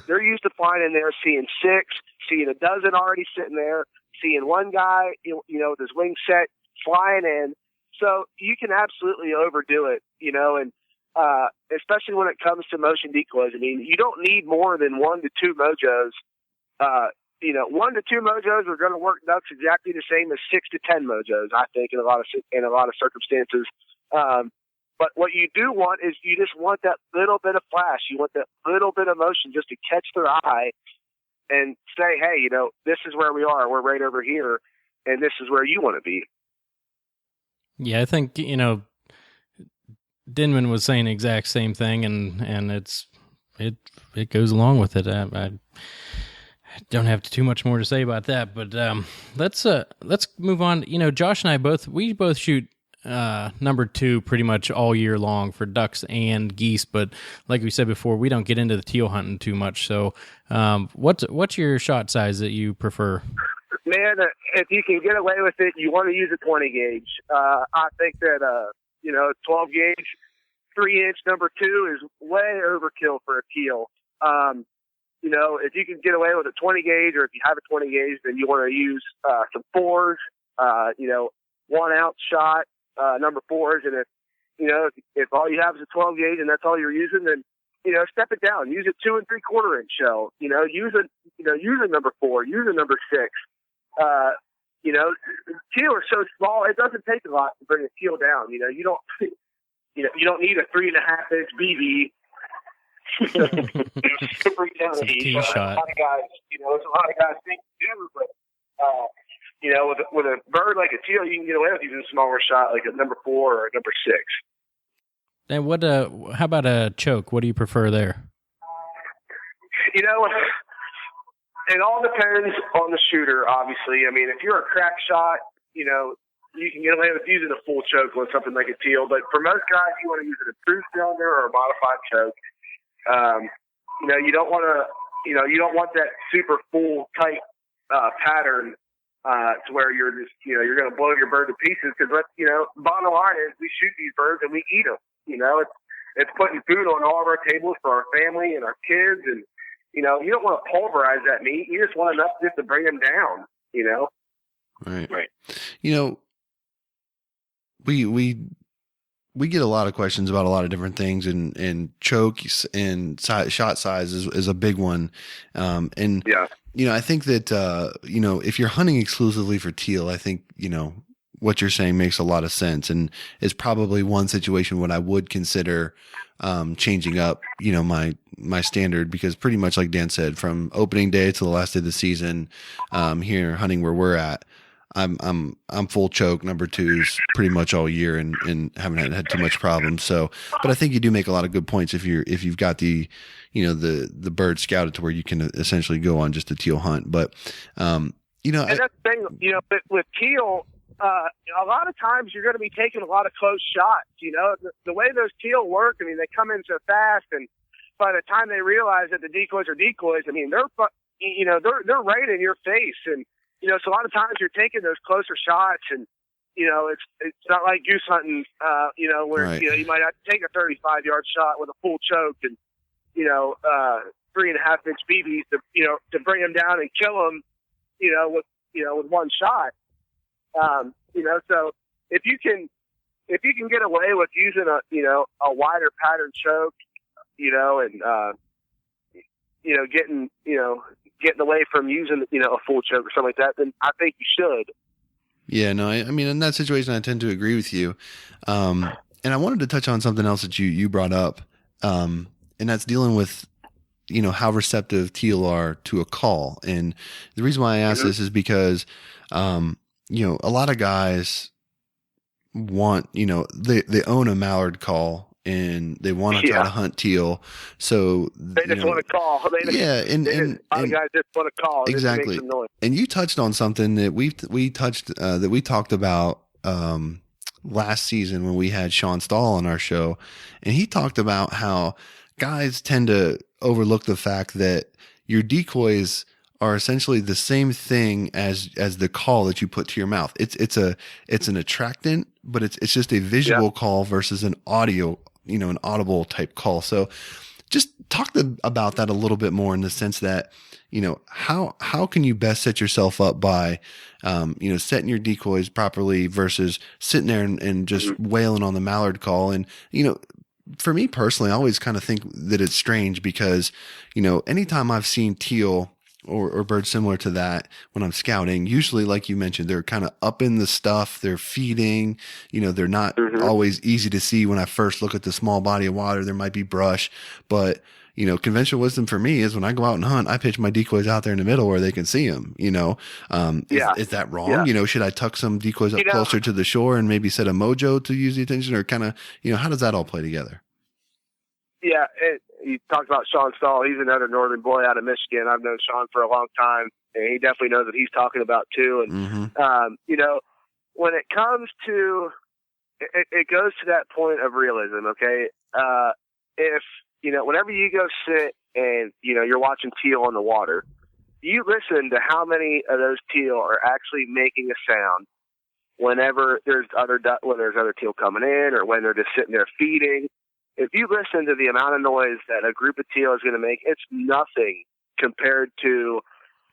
E: They're used to flying in there, seeing 6, seeing a dozen already sitting there, seeing one guy, with his wings set, flying in. So you can absolutely overdo it, and especially when it comes to motion decoys. I mean, you don't need more than 1 to 2 mojos. 1 to 2 mojos are going to work ducks exactly the same as 6 to 10 mojos, I think, in a lot of circumstances. But what you do want is you just want that little bit of flash. You want that little bit of motion just to catch their eye and say, hey, this is where we are. We're right over here, and this is where you want to be.
B: Yeah, I think, Denman was saying the exact same thing, and it goes along with it. I don't have too much more to say about that, but let's move on. Josh and I both shoot number 2 pretty much all year long for ducks and geese, but like we said before, we don't get into the teal hunting too much. So, what's your shot size that you prefer?
E: Man, if you can get away with it, you want to use a 20 gauge. I think that 12 gauge, 3-inch number 2 is way overkill for a teal. If you can get away with a 20 gauge, or if you have a 20 gauge, then you want to use some 4s, 1 ounce shot, number 4s. And if all you have is a 12 gauge and that's all you're using, then, step it down. Use a 2 3/4 inch shell. Use a number 4, use a number 6. Teal are so small, it doesn't take a lot to bring a teal down. You don't need a 3.5 inch BB to bring down a
B: tee shot.
E: A lot of guys, there's a lot of guys think to do, but with a bird like a teal, you can get away with using a smaller shot, like a number 4 or a number 6.
B: And how about a choke? What do you prefer there?
E: It all depends on the shooter, obviously. I mean, if you're a crack shot, you can get away with using a full choke on something like a teal. But for most guys, you want to use an improved cylinder or a modified choke. You don't want to, you don't want that super full, tight pattern to where you're just, you're going to blow your bird to pieces. Because bottom line is, we shoot these birds and we eat them. It's putting food on all of our tables for our family and our kids, and you don't want to pulverize that meat. You just want enough just to bring them down.
A: Right. We get a lot of questions about a lot of different things, and chokes and shot size is a big one. I think that if you're hunting exclusively for teal, I think what you're saying makes a lot of sense, and is probably one situation when I would consider changing up my standard, because pretty much like Dan said, from opening day to the last day of the season, here hunting where we're at, I'm full choke number 2s pretty much all year, and haven't had too much problems. So, but I think you do make a lot of good points if you've got the the bird scouted to where you can essentially go on just a teal hunt. But
E: and that's the thing, with teal, a lot of times you're going to be taking a lot of close shots. The way those teal work, I mean, they come in so fast, and by the time they realize that the decoys are decoys, I mean, they're right in your face. And, so a lot of times you're taking those closer shots, and, it's not like goose hunting, where,
A: right.
E: You might have to take a 35-yard shot with a full choke and, 3.5 inch BBs to bring them down and kill them, with one shot. So if you can get away with using a wider pattern choke, and getting away from using a full choke or something like that, then I think you should.
A: Yeah, no, I mean, in that situation, I tend to agree with you. And I wanted to touch on something else that you brought up, and that's dealing with how receptive teal are to a call. And the reason why I ask this is because a lot of guys want, they own a mallard call and they want to try to hunt teal. So
E: they just want to call.
A: And
E: guys just want to call.
A: Exactly. And you touched on something that we talked about, last season when we had Sean Stahl on our show, and he talked about how guys tend to overlook the fact that your decoys are essentially the same thing as the call that you put to your mouth. It's an attractant, but it's just a visual call versus an audio, an audible type call. So just talk about that a little bit more, in the sense that, how can you best set yourself up by, setting your decoys properly versus sitting there and just wailing on the mallard call. And, for me personally, I always kind of think that it's strange because, anytime I've seen teal or birds similar to that when I'm scouting, usually, like you mentioned, they're kind of up in the stuff, they're feeding, they're not always easy to see when I first look at the small body of water. There might be brush, but conventional wisdom for me is when I go out and hunt, I pitch my decoys out there in the middle where they can see them, is that wrong?
E: Yeah.
A: Should I tuck some decoys up closer to the shore and maybe set a mojo to use the attention, or kind of, how does that all play together?
E: Yeah. You talked about Sean Stahl. He's another northern boy out of Michigan. I've known Sean for a long time, and he definitely knows what he's talking about too. And, when it comes to, it goes to that point of realism. Okay. If, whenever you go sit and, you're watching teal on the water, you listen to how many of those teal are actually making a sound whenever there's other teal coming in, or when they're just sitting there feeding. If you listen to the amount of noise that a group of teal is going to make, it's nothing compared to,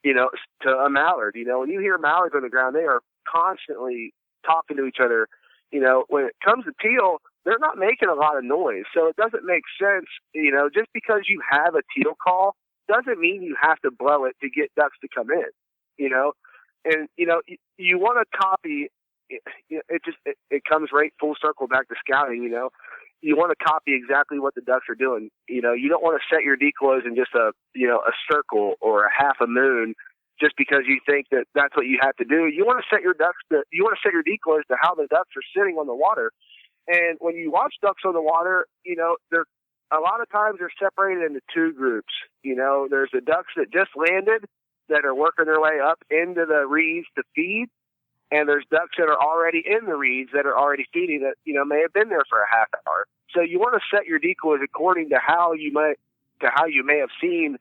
E: to a mallard. When you hear mallards on the ground, they are constantly talking to each other. When it comes to teal, they're not making a lot of noise. So it doesn't make sense, just because you have a teal call doesn't mean you have to blow it to get ducks to come in, and, you want to copy, it comes right full circle back to scouting, you want to copy exactly what the ducks are doing. You don't want to set your decoys in just a circle or a half a moon just because you think that that's what you have to do. You want to set your decoys to how the ducks are sitting on the water. And when you watch ducks on the water, they're a lot of times they're separated into two groups. There's the ducks that just landed that are working their way up into the reeds to feed. And there's ducks that are already in the reeds that are already feeding that, may have been there for a half hour. So you want to set your decoys according to how you may have seen,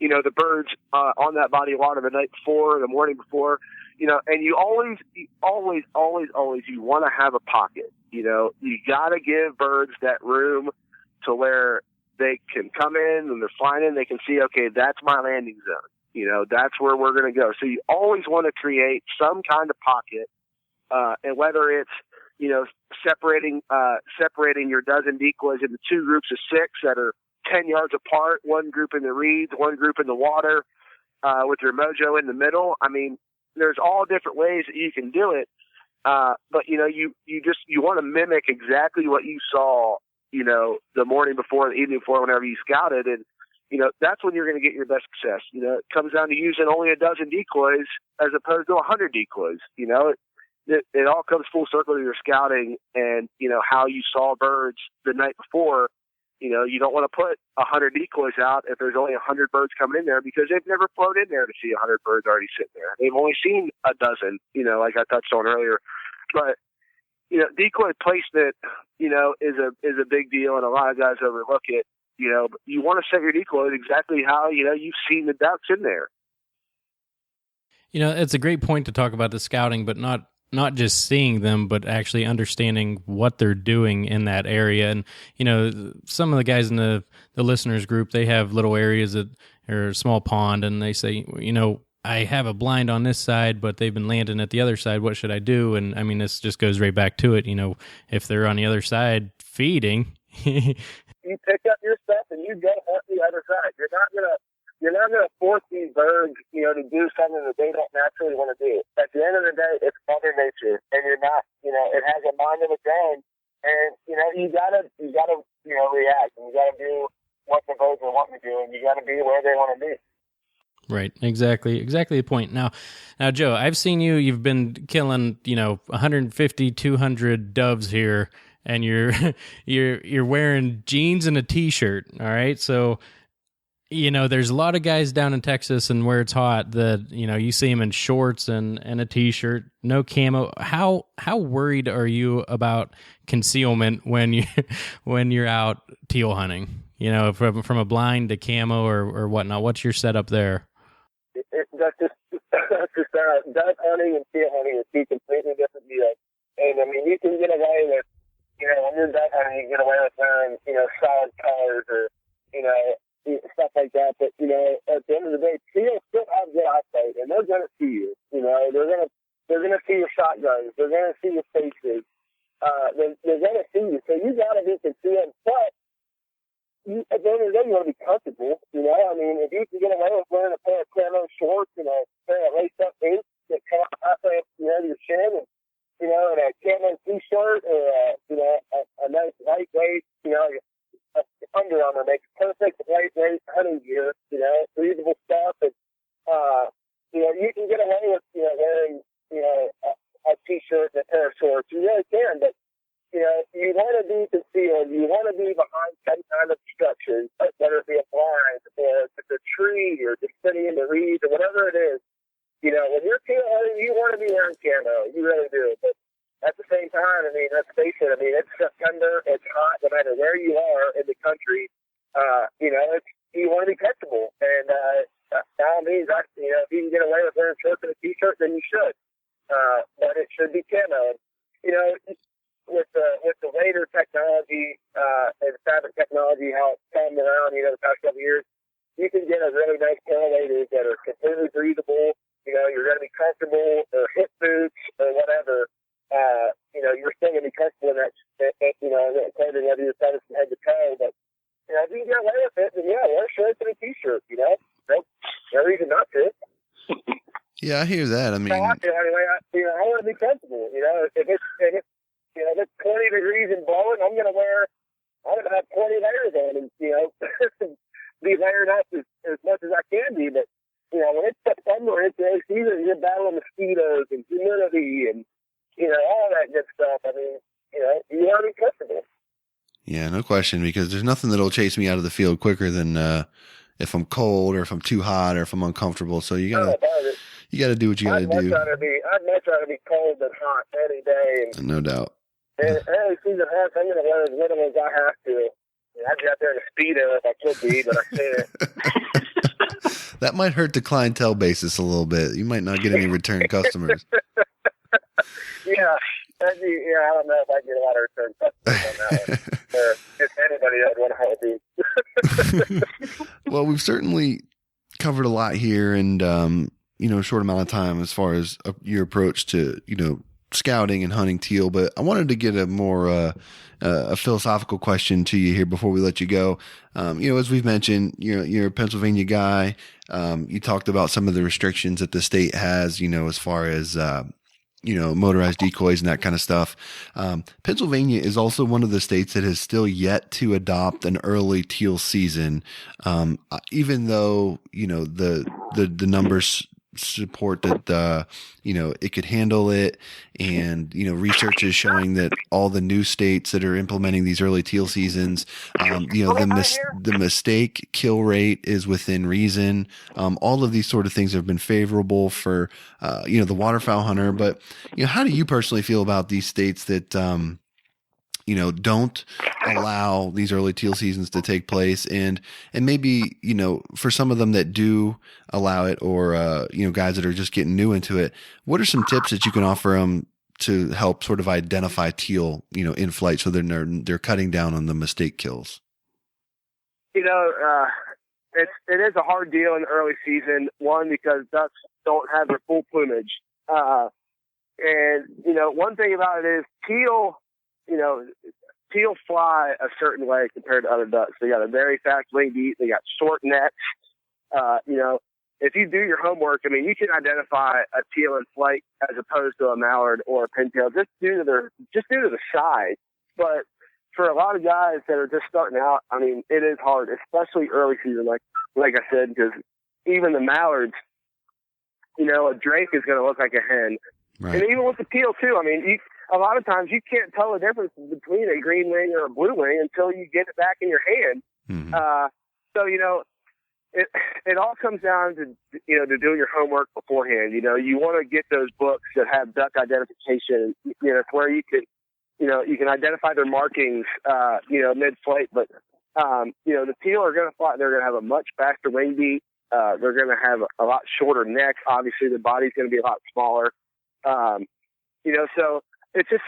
E: the birds on that body of water the night before, the morning before, and you always you want to have a pocket. You got to give birds that room to where they can come in and they're flying in. They can see, okay, that's my landing zone. That's where we're going to go. So you always want to create some kind of pocket, and whether it's, separating your dozen decoys into two groups of 6 that are 10 yards apart, one group in the reeds, one group in the water, with your mojo in the middle. I mean, there's all different ways that you can do it. But you want to mimic exactly what you saw, the morning before, the evening before, whenever you scouted. And, that's when you're going to get your best success. It comes down to using only a dozen decoys as opposed to 100 decoys. It all comes full circle to your scouting and, how you saw birds the night before. You don't want to put 100 decoys out if there's only 100 birds coming in there because they've never flown in there to see 100 birds already sitting there. They've only seen a dozen, like I touched on earlier. But, decoy placement, is a big deal, and a lot of guys overlook it. But you want to set your decoys exactly how, you've seen the ducks in there.
B: It's a great point to talk about the scouting, but not just seeing them, but actually understanding what they're doing in that area. And, some of the guys in the listeners group, they have little areas that are a small pond, and they say, I have a blind on this side, but they've been landing at the other side. What should I do? And I mean, this just goes right back to it. If they're on the other side feeding,
E: you pick up your stuff and you go hunt the other side. You're not gonna force these birds, to do something that they don't naturally want to do. At the end of the day, it's Mother Nature, and you're not, it has a mind of its own, and you gotta react, and you gotta do what the birds are wanting to do, and you gotta be where they want to be.
B: Right, exactly the point. Now, Joe, I've seen you've been killing, 150, 200 doves here, and you're wearing jeans and a t-shirt, all right? So, there's a lot of guys down in Texas and where it's hot that, you see them in shorts and a t-shirt, no camo. How worried are you about concealment when you're out teal hunting? From a blind to camo or whatnot. What's your setup there?
E: That's just duck hunting and teal hunting is two completely different deals. And I mean, you can get away with, when you're duck hunting, you get away with wearing, solid colors or, stuff like that. But, at the end of the day, teal still have good eyesight, and they're going to see you. They're going to see your shotguns. They're going to see your faces. They're going to see you. So you got to be concealed. But at the end of the day, you want to be comfortable. I mean, if you can get away with wearing a pair of camo shorts and a pair of laced-up boots that come up to your chin, and a camo t-shirt or a nice lightweight, Under Armour makes perfect lightweight hunting gear, breathable stuff, and you can get away with wearing a t-shirt and a pair of shorts. You really can, but you want to be concealed. You want to be behind some kind of structure, whether it be a blind or if it's a tree or just sitting in the reeds or whatever it is. When you're teal hunting, you want to be wearing camo. You really do. But at the same time, I mean, let's face it. I mean, it's September. It's hot. No matter where you are in the country, you want to be comfortable. And by all means, if you can get away with wearing shorts and a t-shirt, then you should. But it should be camo. With the later technology and fabric technology, how it's come around, the past couple of years, you can get a really nice pair of waders that are completely breathable. You're going to be comfortable, or hip boots, or whatever. you're still going to be comfortable in that clothing, whether you're covered from head to toe. But, if you can get away with it, then wear shorts and a t-shirt, no reason not to.
A: Yeah, I hear that. I mean,
E: I want to be comfortable. If it's 20 degrees and blowing, I'm going to have 20 layers on and, be layered up as much as I can be. But, when it's September, it's early season, you're battling mosquitoes and humidity and, all that good stuff. I mean, you want to be comfortable.
A: Yeah, no question, because there's nothing that'll chase me out of the field quicker than if I'm cold or if I'm too hot or if I'm uncomfortable. So you gotta do what you gotta do.
E: I'd much rather be cold than hot any day. And
A: no doubt.
E: Early season hot, I'm gonna wear as little as I have to. I'd be out there in a Speedo if I could be, but I can't.
A: That might hurt the clientele basis a little bit. You might not get any return customers.
E: Yeah. I don't know if I get a lot of return customers on that one. Or if anybody that would want to help me.
A: Well, we've certainly covered a lot here and, a short amount of time as far as your approach to, scouting and hunting teal. But I wanted to get a more, a philosophical question to you here before we let you go. As we've mentioned, you're a Pennsylvania guy. You talked about some of the restrictions that the state has, as far as, motorized decoys and that kind of stuff. Pennsylvania is also one of the states that has still yet to adopt an early teal season. Even though, the numbers support that, it could handle it. And, research is showing that all the new states that are implementing these early teal seasons, the mistake kill rate is within reason. All of these sort of things have been favorable for, the waterfowl hunter. But, how do you personally feel about these states that, don't allow these early teal seasons to take place, and maybe, for some of them that do allow it, or, guys that are just getting new into it, what are some tips that you can offer them to help sort of identify teal, in flight, so they're cutting down on the mistake kills?
E: It is a hard deal in the early season. One, because ducks don't have their full plumage. And one thing about it is teal fly a certain way compared to other ducks. They got a very fast wing beat. They got short necks. If you do your homework, you can identify a teal in flight as opposed to a mallard or a pintail just due to the size. But for a lot of guys that are just starting out, it is hard, especially early season, like I said, because even the mallards, a drake is going to look like a hen. Right. And even with the teal too, a lot of times you can't tell the difference between a green wing or a blue wing until you get it back in your hand. Mm-hmm. So, it all comes down to, to doing your homework beforehand. You want to get those books that have duck identification, where you can identify their markings, mid-flight. But, the teal are going to fly. They're going to have a much faster wing beat. They're going to have a lot shorter neck. Obviously, the body's going to be a lot smaller. So it's just,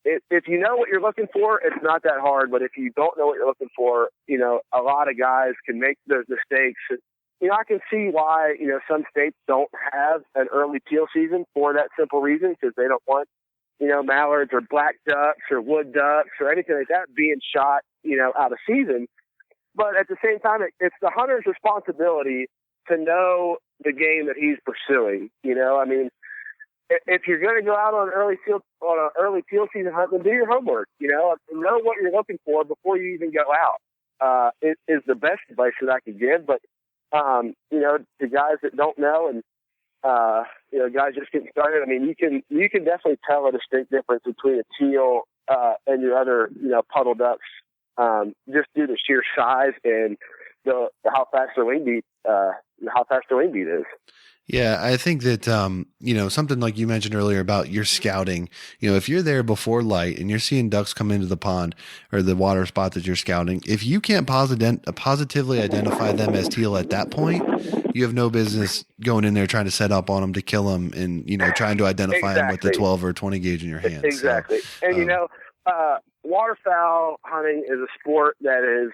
E: if you know what you're looking for, it's not that hard. But if you don't know what you're looking for, a lot of guys can make those mistakes. I can see why, some states don't have an early teal season for that simple reason, because they don't want, mallards or black ducks or wood ducks or anything like that being shot, out of season. But at the same time, it's the hunter's responsibility to know the game that he's pursuing. If you're going to go out on an early teal season hunt, then do your homework. Know what you're looking for before you even go out. It is the best advice that I could give. But to guys that don't know and guys just getting started, you can definitely tell a distinct difference between a teal and your other puddle ducks, just due to sheer size and how fast their wing beat is.
A: Yeah, I think that, something like you mentioned earlier about your scouting, if you're there before light and you're seeing ducks come into the pond or the water spot that you're scouting, if you can't positively identify them as teal at that point, you have no business going in there trying to set up on them to kill them and, trying to identify them with the 12 or 20 gauge in your hand.
E: Exactly. So, and, waterfowl hunting is a sport that is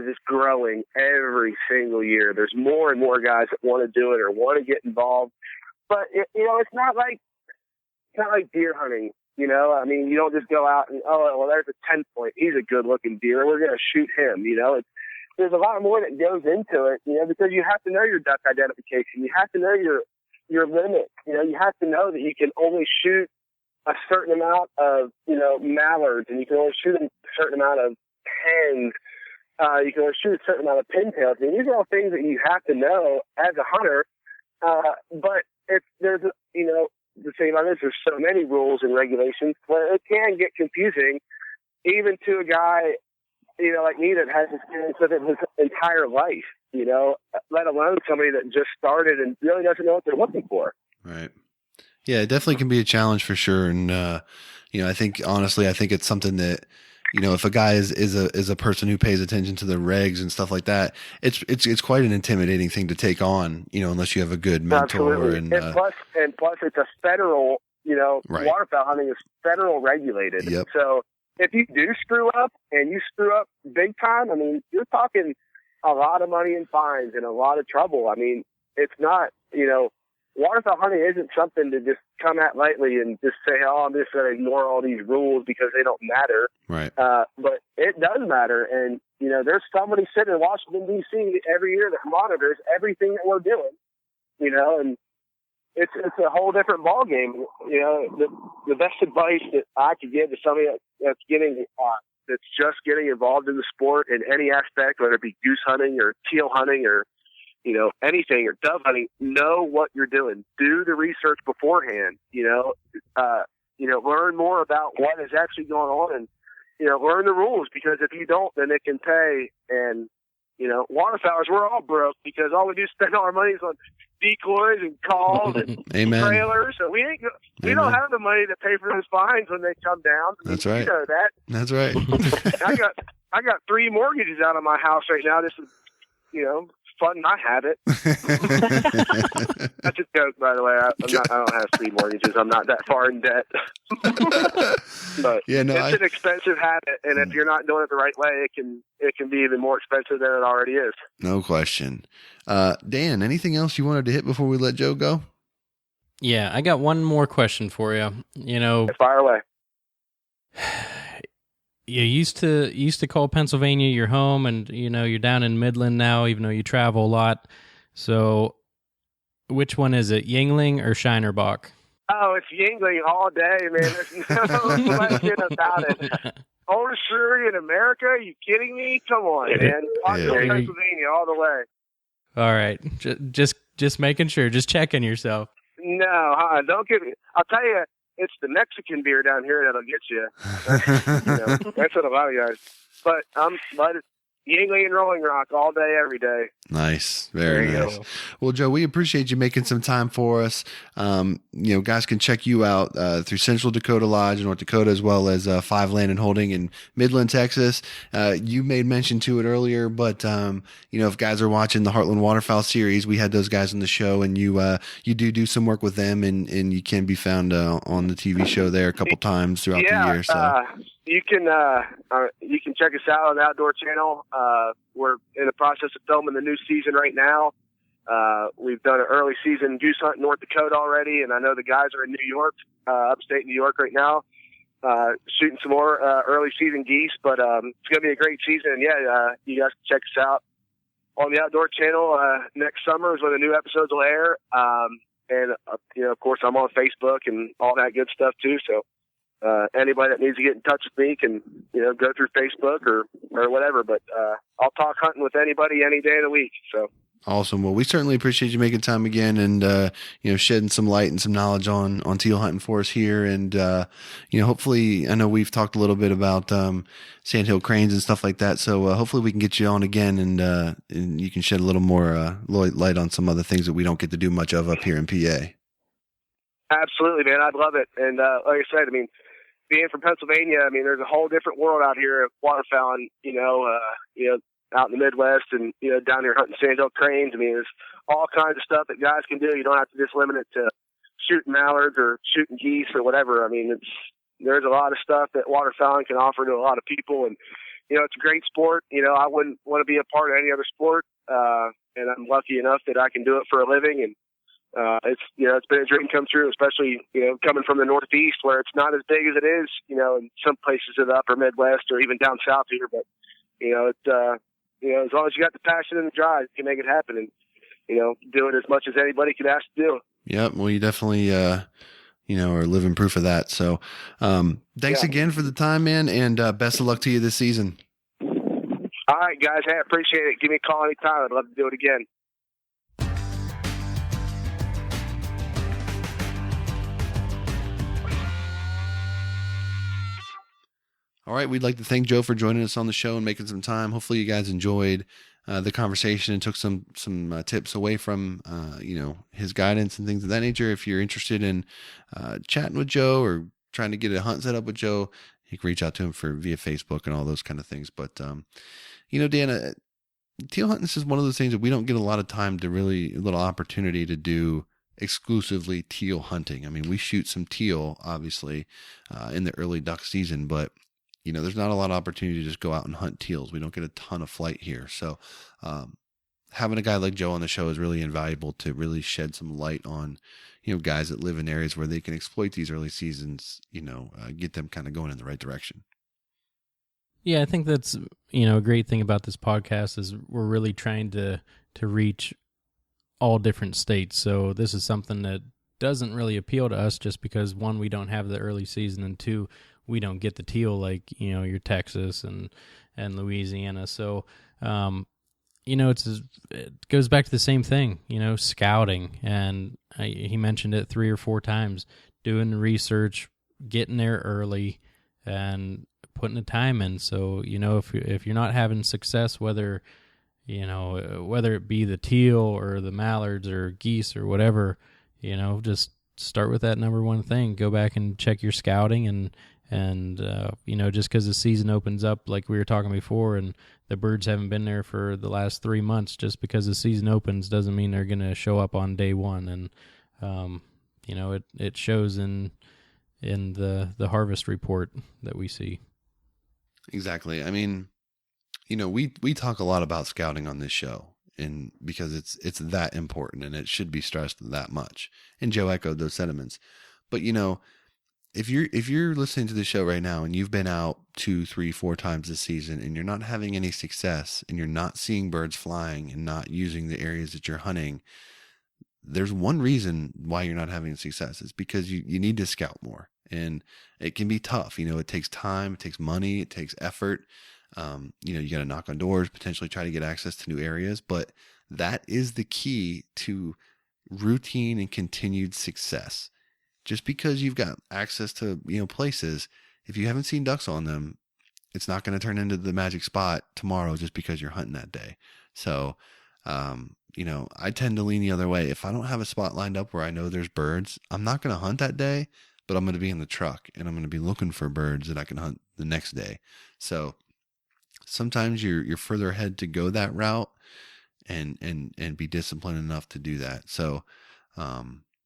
E: just growing every single year. There's more and more guys that want to do it or want to get involved. But, it's not like, not like deer hunting. You know, I mean, you don't just go out and, oh, well, there's a 10-point. He's a good-looking deer. We're going to shoot him. You know, there's a lot more that goes into it, you know, because you have to know your duck identification. You have to know your limit. You know, you have to know that you can only shoot a certain amount of, you know, mallards, and you can only shoot a certain amount of hens. You can only shoot a certain amount of pintails. I mean, these are all things that you have to know as a hunter. But there's, you know, the thing about this, there's so many rules and regulations where it can get confusing, even to a guy, you know, like me that has experience with it his entire life, you know, let alone somebody that just started and really doesn't know what they're looking for.
A: Right. Yeah, it definitely can be a challenge for sure. And, you know, I think it's something that, you know, if a guy is a person who pays attention to the regs and stuff like that, it's quite an intimidating thing to take on, you know, unless you have a good mentor.
E: Absolutely. And plus it's a federal, you know,
A: right.
E: Waterfowl hunting is federal regulated.
A: Yep.
E: So if you do screw up and you screw up big time, I mean, you're talking a lot of money in fines and a lot of trouble. I mean, it's not, you know, waterfowl hunting isn't something to just come at lightly and just say, oh, I'm just going to ignore all these rules because they don't matter.
A: Right.
E: But it does matter. And, you know, there's somebody sitting in Washington, D.C. every year that monitors everything that we're doing, you know, and it's a whole different ballgame. You know, the best advice that I could give to somebody that's just getting involved in the sport in any aspect, whether it be goose hunting or teal hunting or, you know, anything or dove hunting, know what you're doing. Do the research beforehand, you know, learn more about what is actually going on and, you know, learn the rules, because if you don't, then it can pay. And, you know, waterfowlers, we're all broke because all we do is spend all our money on decoys and calls and
A: Amen.
E: trailers. So we don't have the money to pay for those fines when they come down.
A: That's right.
E: You know that.
A: That's right.
E: I got 3 mortgages out of my house right now. This is, you know, fun. I have it. That's a joke, by the way. I don't have 3 mortgages. I'm not that far in debt. But
A: yeah, no,
E: it's an expensive habit, and if you're not doing it the right way, it can be even more expensive than it already is.
A: No question. Dan, anything else you wanted to hit before we let Joe go?
B: Yeah, I got one more question for you. You know,
E: fire away.
B: You used to call Pennsylvania your home, and you know you're down in Midland now, even though you travel a lot. So, which one is it, Yingling or Shinerbach?
E: Oh, it's Yingling all day, man. There's no question about it. Oldest brewery in America? Are you kidding me? Come on, man. Pennsylvania all the way.
B: All right, just making sure, just checking yourself.
E: No, don't get me. I'll tell you. It's the Mexican beer down here that'll get you. That's what a lot of guys. But Yingling and Rolling Rock all day, every day.
A: Nice. Very nice. Go. Well, Joe, we appreciate you making some time for us. You know, guys can check you out through Central Dakota Lodge in North Dakota, as well as Five Land and Holding in Midland, Texas. You made mention to it earlier, but, you know, if guys are watching the Heartland Waterfowl series, we had those guys on the show, and you do some work with them, and you can be found on the TV show there a couple times throughout the year. So.
E: You can check us out on the Outdoor Channel. We're in the process of filming the new season right now. We've done an early season goose hunt in North Dakota already, and I know the guys are in New York, upstate New York right now, shooting some more early season geese. But it's going to be a great season. And yeah, you guys can check us out on the Outdoor Channel. Next summer is when the new episodes will air. And you know, of course, I'm on Facebook and all that good stuff too. So. Anybody that needs to get in touch with me can, you know, go through Facebook or whatever, but, I'll talk hunting with anybody any day of the week. So.
A: Awesome. Well, we certainly appreciate you making time again and, you know, shedding some light and some knowledge on teal hunting for us here. And, you know, hopefully, I know we've talked a little bit about, sandhill cranes and stuff like that. So, hopefully we can get you on again and you can shed a little more, light on some other things that we don't get to do much of up here in PA.
E: Absolutely, man. I'd love it. And, like I said, I mean, being from Pennsylvania, I mean, there's a whole different world out here of waterfowl, you know, out in the Midwest and, you know, down here hunting sandhill cranes. I mean, there's all kinds of stuff that guys can do. You don't have to just limit it to shooting mallards or shooting geese or whatever. I mean, there's a lot of stuff that waterfowling can offer to a lot of people. And, you know, it's a great sport. You know, I wouldn't want to be a part of any other sport. And I'm lucky enough that I can do it for a living. And It's it's been a dream come true, especially coming from the Northeast where it's not as big as it is in some places of the Upper Midwest or even down south here. But as long as you got the passion and the drive, you can make it happen, and do it as much as anybody can ask to do.
A: Yep. Well, you definitely are living proof of that. So thanks again for the time, man, and best of luck to you this season.
E: All right, guys. Hey, I appreciate it. Give me a call anytime. I'd love to do it again.
A: All right. We'd like to thank Joe for joining us on the show and making some time. Hopefully you guys enjoyed the conversation and took some tips away from, his guidance and things of that nature. If you're interested in chatting with Joe or trying to get a hunt set up with Joe, you can reach out to him via Facebook and all those kind of things. But, Dan, teal hunting is one of those things that we don't get a lot of time to a little opportunity to do exclusively teal hunting. I mean, we shoot some teal, obviously, in the early duck season, but there's not a lot of opportunity to just go out and hunt teals. We don't get a ton of flight here. So, having a guy like Joe on the show is really invaluable to really shed some light on, guys that live in areas where they can exploit these early seasons, get them kind of going in the right direction.
B: Yeah, I think that's, a great thing about this podcast is we're really trying to reach all different states. So this is something that doesn't really appeal to us just because, one, we don't have the early season, and two, we don't get the teal like, your Texas and Louisiana. So, it goes back to the same thing, scouting. And he mentioned it 3 or 4 times, doing the research, getting there early, and putting the time in. So, if you're not having success, whether it be the teal or the mallards or geese or whatever, just start with that number one thing. Go back and check your scouting and just because the season opens up, like we were talking before, and the birds haven't been there for the last 3 months, just because the season opens doesn't mean they're going to show up on day one. And, it shows in the harvest report that we see.
A: Exactly. I mean, we talk a lot about scouting on this show, and because it's that important and it should be stressed that much. And Joe echoed those sentiments. But, if you're listening to the show right now and you've been out 2, 3, 4 times this season and you're not having any success and you're not seeing birds flying and not using the areas that you're hunting, there's one reason why you're not having success. It's because you need to scout more, and it can be tough. It takes time, it takes money, it takes effort. You got to knock on doors, potentially try to get access to new areas, but that is the key to routine and continued success. Just because you've got access to, places, if you haven't seen ducks on them, it's not going to turn into the magic spot tomorrow just because you're hunting that day. So, I tend to lean the other way. If I don't have a spot lined up where I know there's birds, I'm not going to hunt that day, but I'm going to be in the truck and I'm going to be looking for birds that I can hunt the next day. So sometimes you're further ahead to go that route and be disciplined enough to do that. So,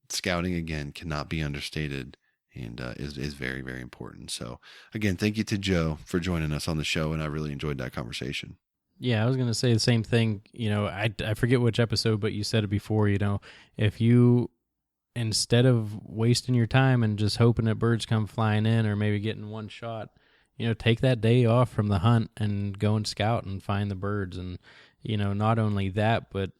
A: scouting, again, cannot be understated and is very, very important. So, again, thank you to Joe for joining us on the show, and I really enjoyed that conversation.
B: Yeah, I was going to say the same thing. I forget which episode, but you said it before, if you, instead of wasting your time and just hoping that birds come flying in or maybe getting one shot, take that day off from the hunt and go and scout and find the birds. And, not only that, but,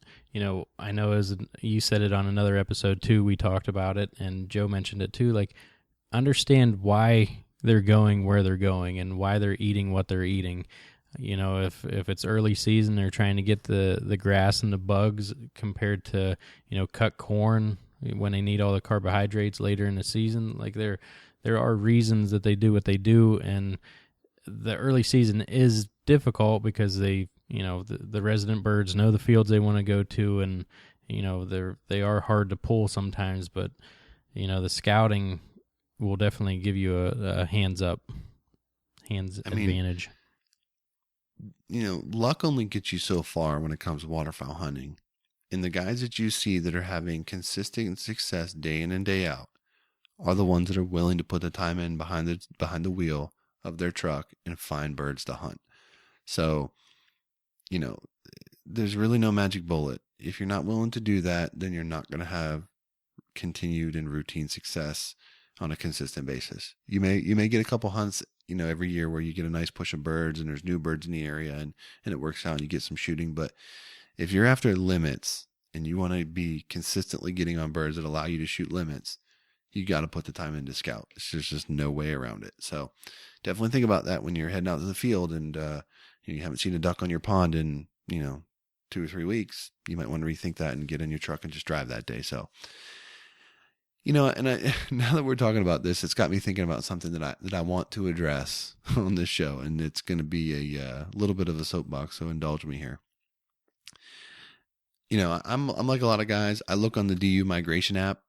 B: I know as you said it on another episode too, we talked about it and Joe mentioned it too, like understand why they're going where they're going and why they're eating what they're eating. If it's early season, they're trying to get the grass and the bugs compared to, cut corn when they need all the carbohydrates later in the season. Like there are reasons that they do what they do, and the early season is difficult because they, the resident birds know the fields they want to go to, and they are hard to pull sometimes. But the scouting will definitely give you a hands advantage.
A: Luck only gets you so far when it comes to waterfowl hunting, and the guys that you see that are having consistent success day in and day out are the ones that are willing to put the time in behind the wheel of their truck and find birds to hunt. So, there's really no magic bullet. If you're not willing to do that, then you're not going to have continued and routine success on a consistent basis. You may get a couple hunts, every year where you get a nice push of birds and there's new birds in the area and it works out and you get some shooting. But if you're after limits and you want to be consistently getting on birds that allow you to shoot limits, you got to put the time into scout. There's just no way around it. So definitely think about that when you're heading out to the field and you haven't seen a duck on your pond in, 2 or 3 weeks. You might want to rethink that and get in your truck and just drive that day. So, now that we're talking about this, it's got me thinking about something that I want to address on this show, and it's going to be a little bit of a soapbox, so indulge me here. I'm like a lot of guys. I look on the DU migration app.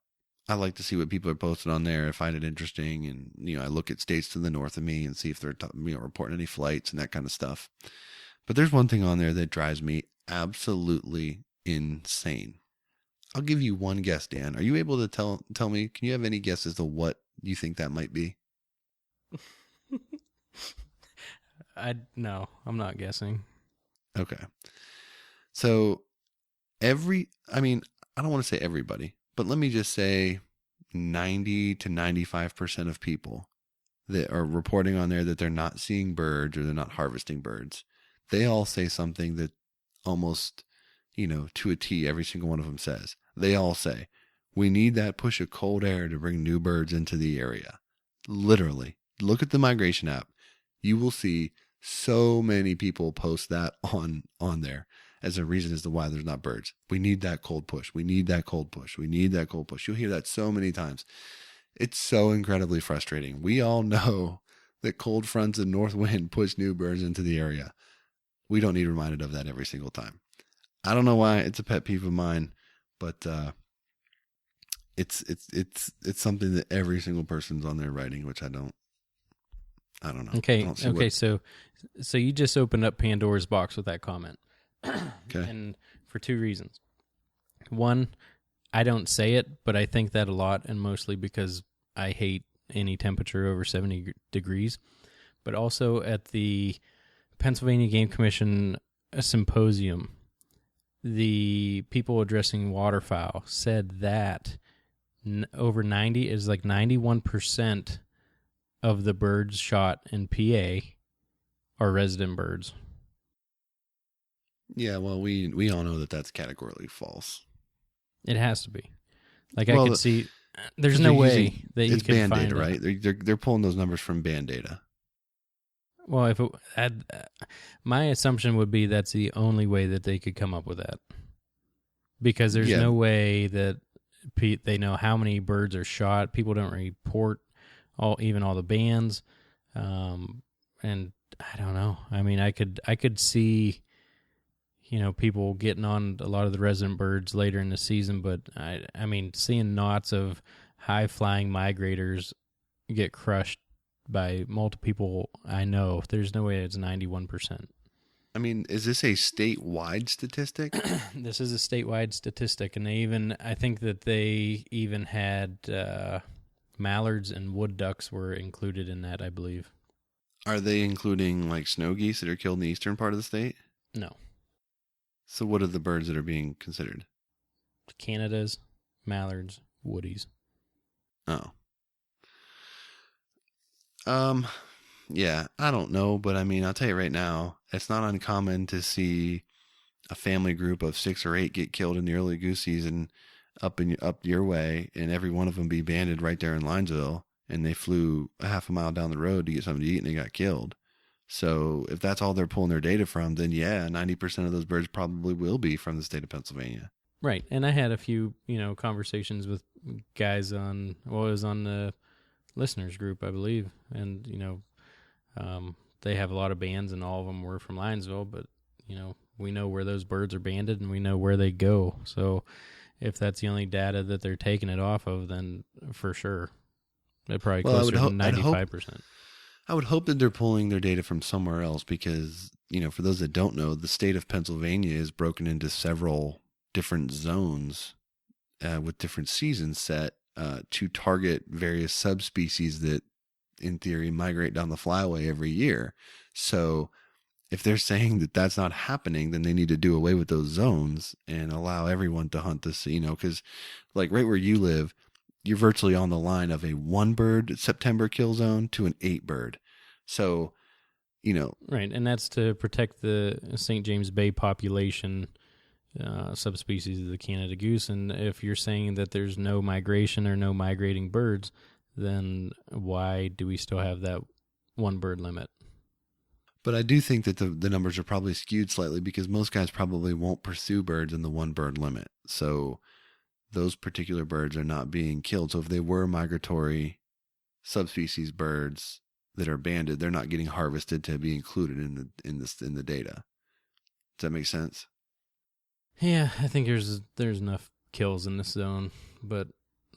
A: I like to see what people are posting on there. I find it interesting, and I look at states to the north of me and see if they're reporting any flights and that kind of stuff. But there's one thing on there that drives me absolutely insane. I'll give you one guess, Dan. Are you able to tell me? Can you have any guess as to what you think that might be?
B: No, I'm not guessing.
A: Okay. So I don't want to say everybody, but let me just say 90 to 95% of people that are reporting on there that they're not seeing birds or they're not harvesting birds, they all say something that almost, to a T, every single one of them says. They all say, we need that push of cold air to bring new birds into the area. Literally, look at the migration app. You will see so many people post that on there as a reason as to why there's not birds. We need that cold push. We need that cold push. We need that cold push. You'll hear that so many times. It's so incredibly frustrating. We all know that cold fronts and north wind push new birds into the area. We don't need reminded of that every single time. I don't know why. It's a pet peeve of mine, but it's something that every single person's on there writing, which I don't know.
B: Okay. So you just opened up Pandora's box with that comment.
A: Okay.
B: And for 2 reasons. One, I don't say it, but I think that a lot, and mostly because I hate any temperature over 70 degrees. But also at the Pennsylvania Game Commission symposium, the people addressing waterfowl said that over 90 is like 91% of the birds shot in PA are resident birds.
A: Yeah, well, we all know that that's categorically false.
B: It has to be. Like, I could see, there's no way that you can find
A: data, right? They're pulling those numbers from band data.
B: Well, if my assumption would be that's the only way that they could come up with that, because there's no way that they know how many birds are shot. People don't report even all the bands, and I don't know. I mean, I could see, people getting on a lot of the resident birds later in the season, but I mean, seeing knots of high flying migrators get crushed by multiple people I know, there's no way it's 91%.
A: I mean, is this a statewide statistic?
B: This is a statewide statistic, and I think that they even had mallards and wood ducks were included in that, I believe.
A: Are they including like snow geese that are killed in the eastern part of the state?
B: No.
A: So what are the birds that are being considered?
B: Canadas, mallards, woodies.
A: Oh. Yeah, I don't know, but I mean, I'll tell you right now, it's not uncommon to see a family group of 6 or 8 get killed in the early goose season up your way, and every one of them be banded right there in Linesville, and they flew a half a mile down the road to get something to eat, and they got killed. So if that's all they're pulling their data from, then yeah, 90% of those birds probably will be from the state of Pennsylvania.
B: Right, and I had a few, conversations with guys on the listeners group, I believe, and they have a lot of bands, and all of them were from Linesville, but we know where those birds are banded, and we know where they go. So if that's the only data that they're taking it off of, then for sure it probably closer to 95%.
A: I would hope that they're pulling their data from somewhere else, because for those that don't know, the state of Pennsylvania is broken into several different zones with different seasons set to target various subspecies that, in theory, migrate down the flyway every year. So if they're saying that that's not happening, then they need to do away with those zones and allow everyone to hunt this, because like right where you live, you're virtually on the line of a 1 bird September kill zone to an 8 bird. So,
B: Right, and that's to protect the St. James Bay population, subspecies of the Canada goose. And if you're saying that there's no migration or no migrating birds, then why do we still have that 1 bird limit?
A: But I do think that the numbers are probably skewed slightly because most guys probably won't pursue birds in the 1 bird limit. So those particular birds are not being killed. So if they were migratory subspecies birds that are banded, they're not getting harvested to be included in the data. Does that make sense?
B: Yeah, I think there's enough kills in this zone, but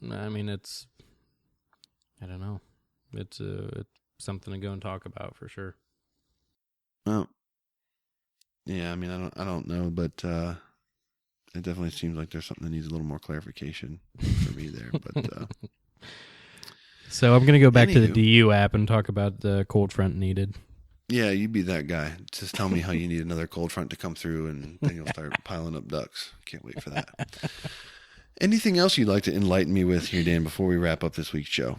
B: I mean I don't know. It's something to go and talk about for sure.
A: Well, yeah, I mean, I don't know, but it definitely seems like there's something that needs a little more clarification for me there. But
B: so I'm gonna go back to the
A: Anywho.
B: DU app and talk about the cold front needed.
A: yeah, you be that guy. Just tell me how you need another cold front to come through, and then you'll start piling up ducks. Can't wait for that. Anything else you'd like to enlighten me with here, Dan, before we wrap up this week's show?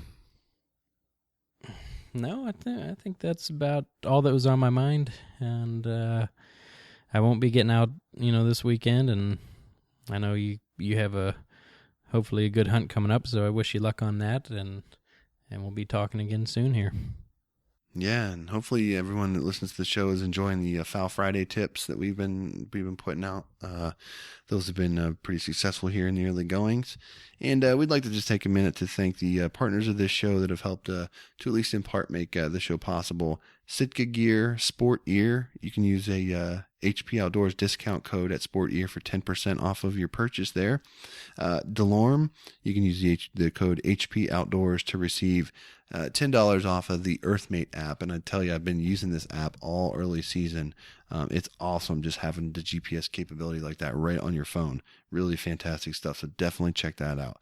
B: No, I think that's about all that was on my mind, and I won't be getting out, this weekend, and I know you have hopefully a good hunt coming up, so I wish you luck on that, and we'll be talking again soon here.
A: Yeah, and hopefully everyone that listens to the show is enjoying the Foul Friday tips that we've been putting out. Those have been pretty successful here in the early goings, and we'd like to just take a minute to thank the partners of this show that have helped to at least in part make the show possible. Sitka Gear, Sport Ear. You can use a HP Outdoors discount code at Sport Ear for 10% off of your purchase there. Delorme, you can use the code HP Outdoors to receive $10 off of the Earthmate app. And I tell you, I've been using this app all early season. It's awesome just having the GPS capability like that right on your phone. Really fantastic stuff. So definitely check that out.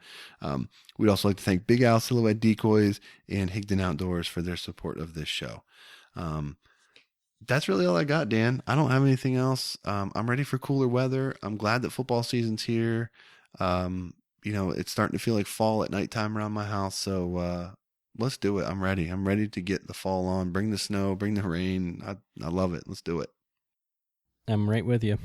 A: We'd also like to thank Big Al Silhouette Decoys and Higdon Outdoors for their support of this show. That's really all I got, Dan. I don't have anything else. I'm ready for cooler weather. I'm glad that football season's here. It's starting to feel like fall at nighttime around my house. So, let's do it. I'm ready. I'm ready to get the fall on. Bring the snow, bring the rain. I love it. Let's do it.
B: I'm right with you.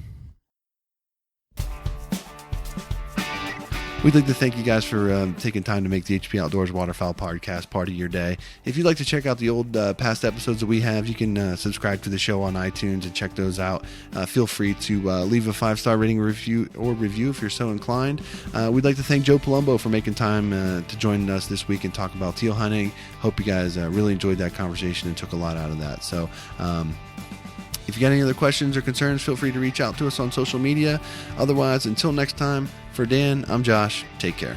A: We'd like to thank you guys for taking time to make the HP Outdoors Waterfowl podcast part of your day. If you'd like to check out the old past episodes that we have, you can subscribe to the show on iTunes and check those out. Feel free to leave a 5-star rating review if you're so inclined. We'd like to thank Joe Palumbo for making time to join us this week and talk about teal hunting. Hope you guys really enjoyed that conversation and took a lot out of that. So, if you got any other questions or concerns, feel free to reach out to us on social media. Otherwise, until next time, for Dan, I'm Josh. Take care.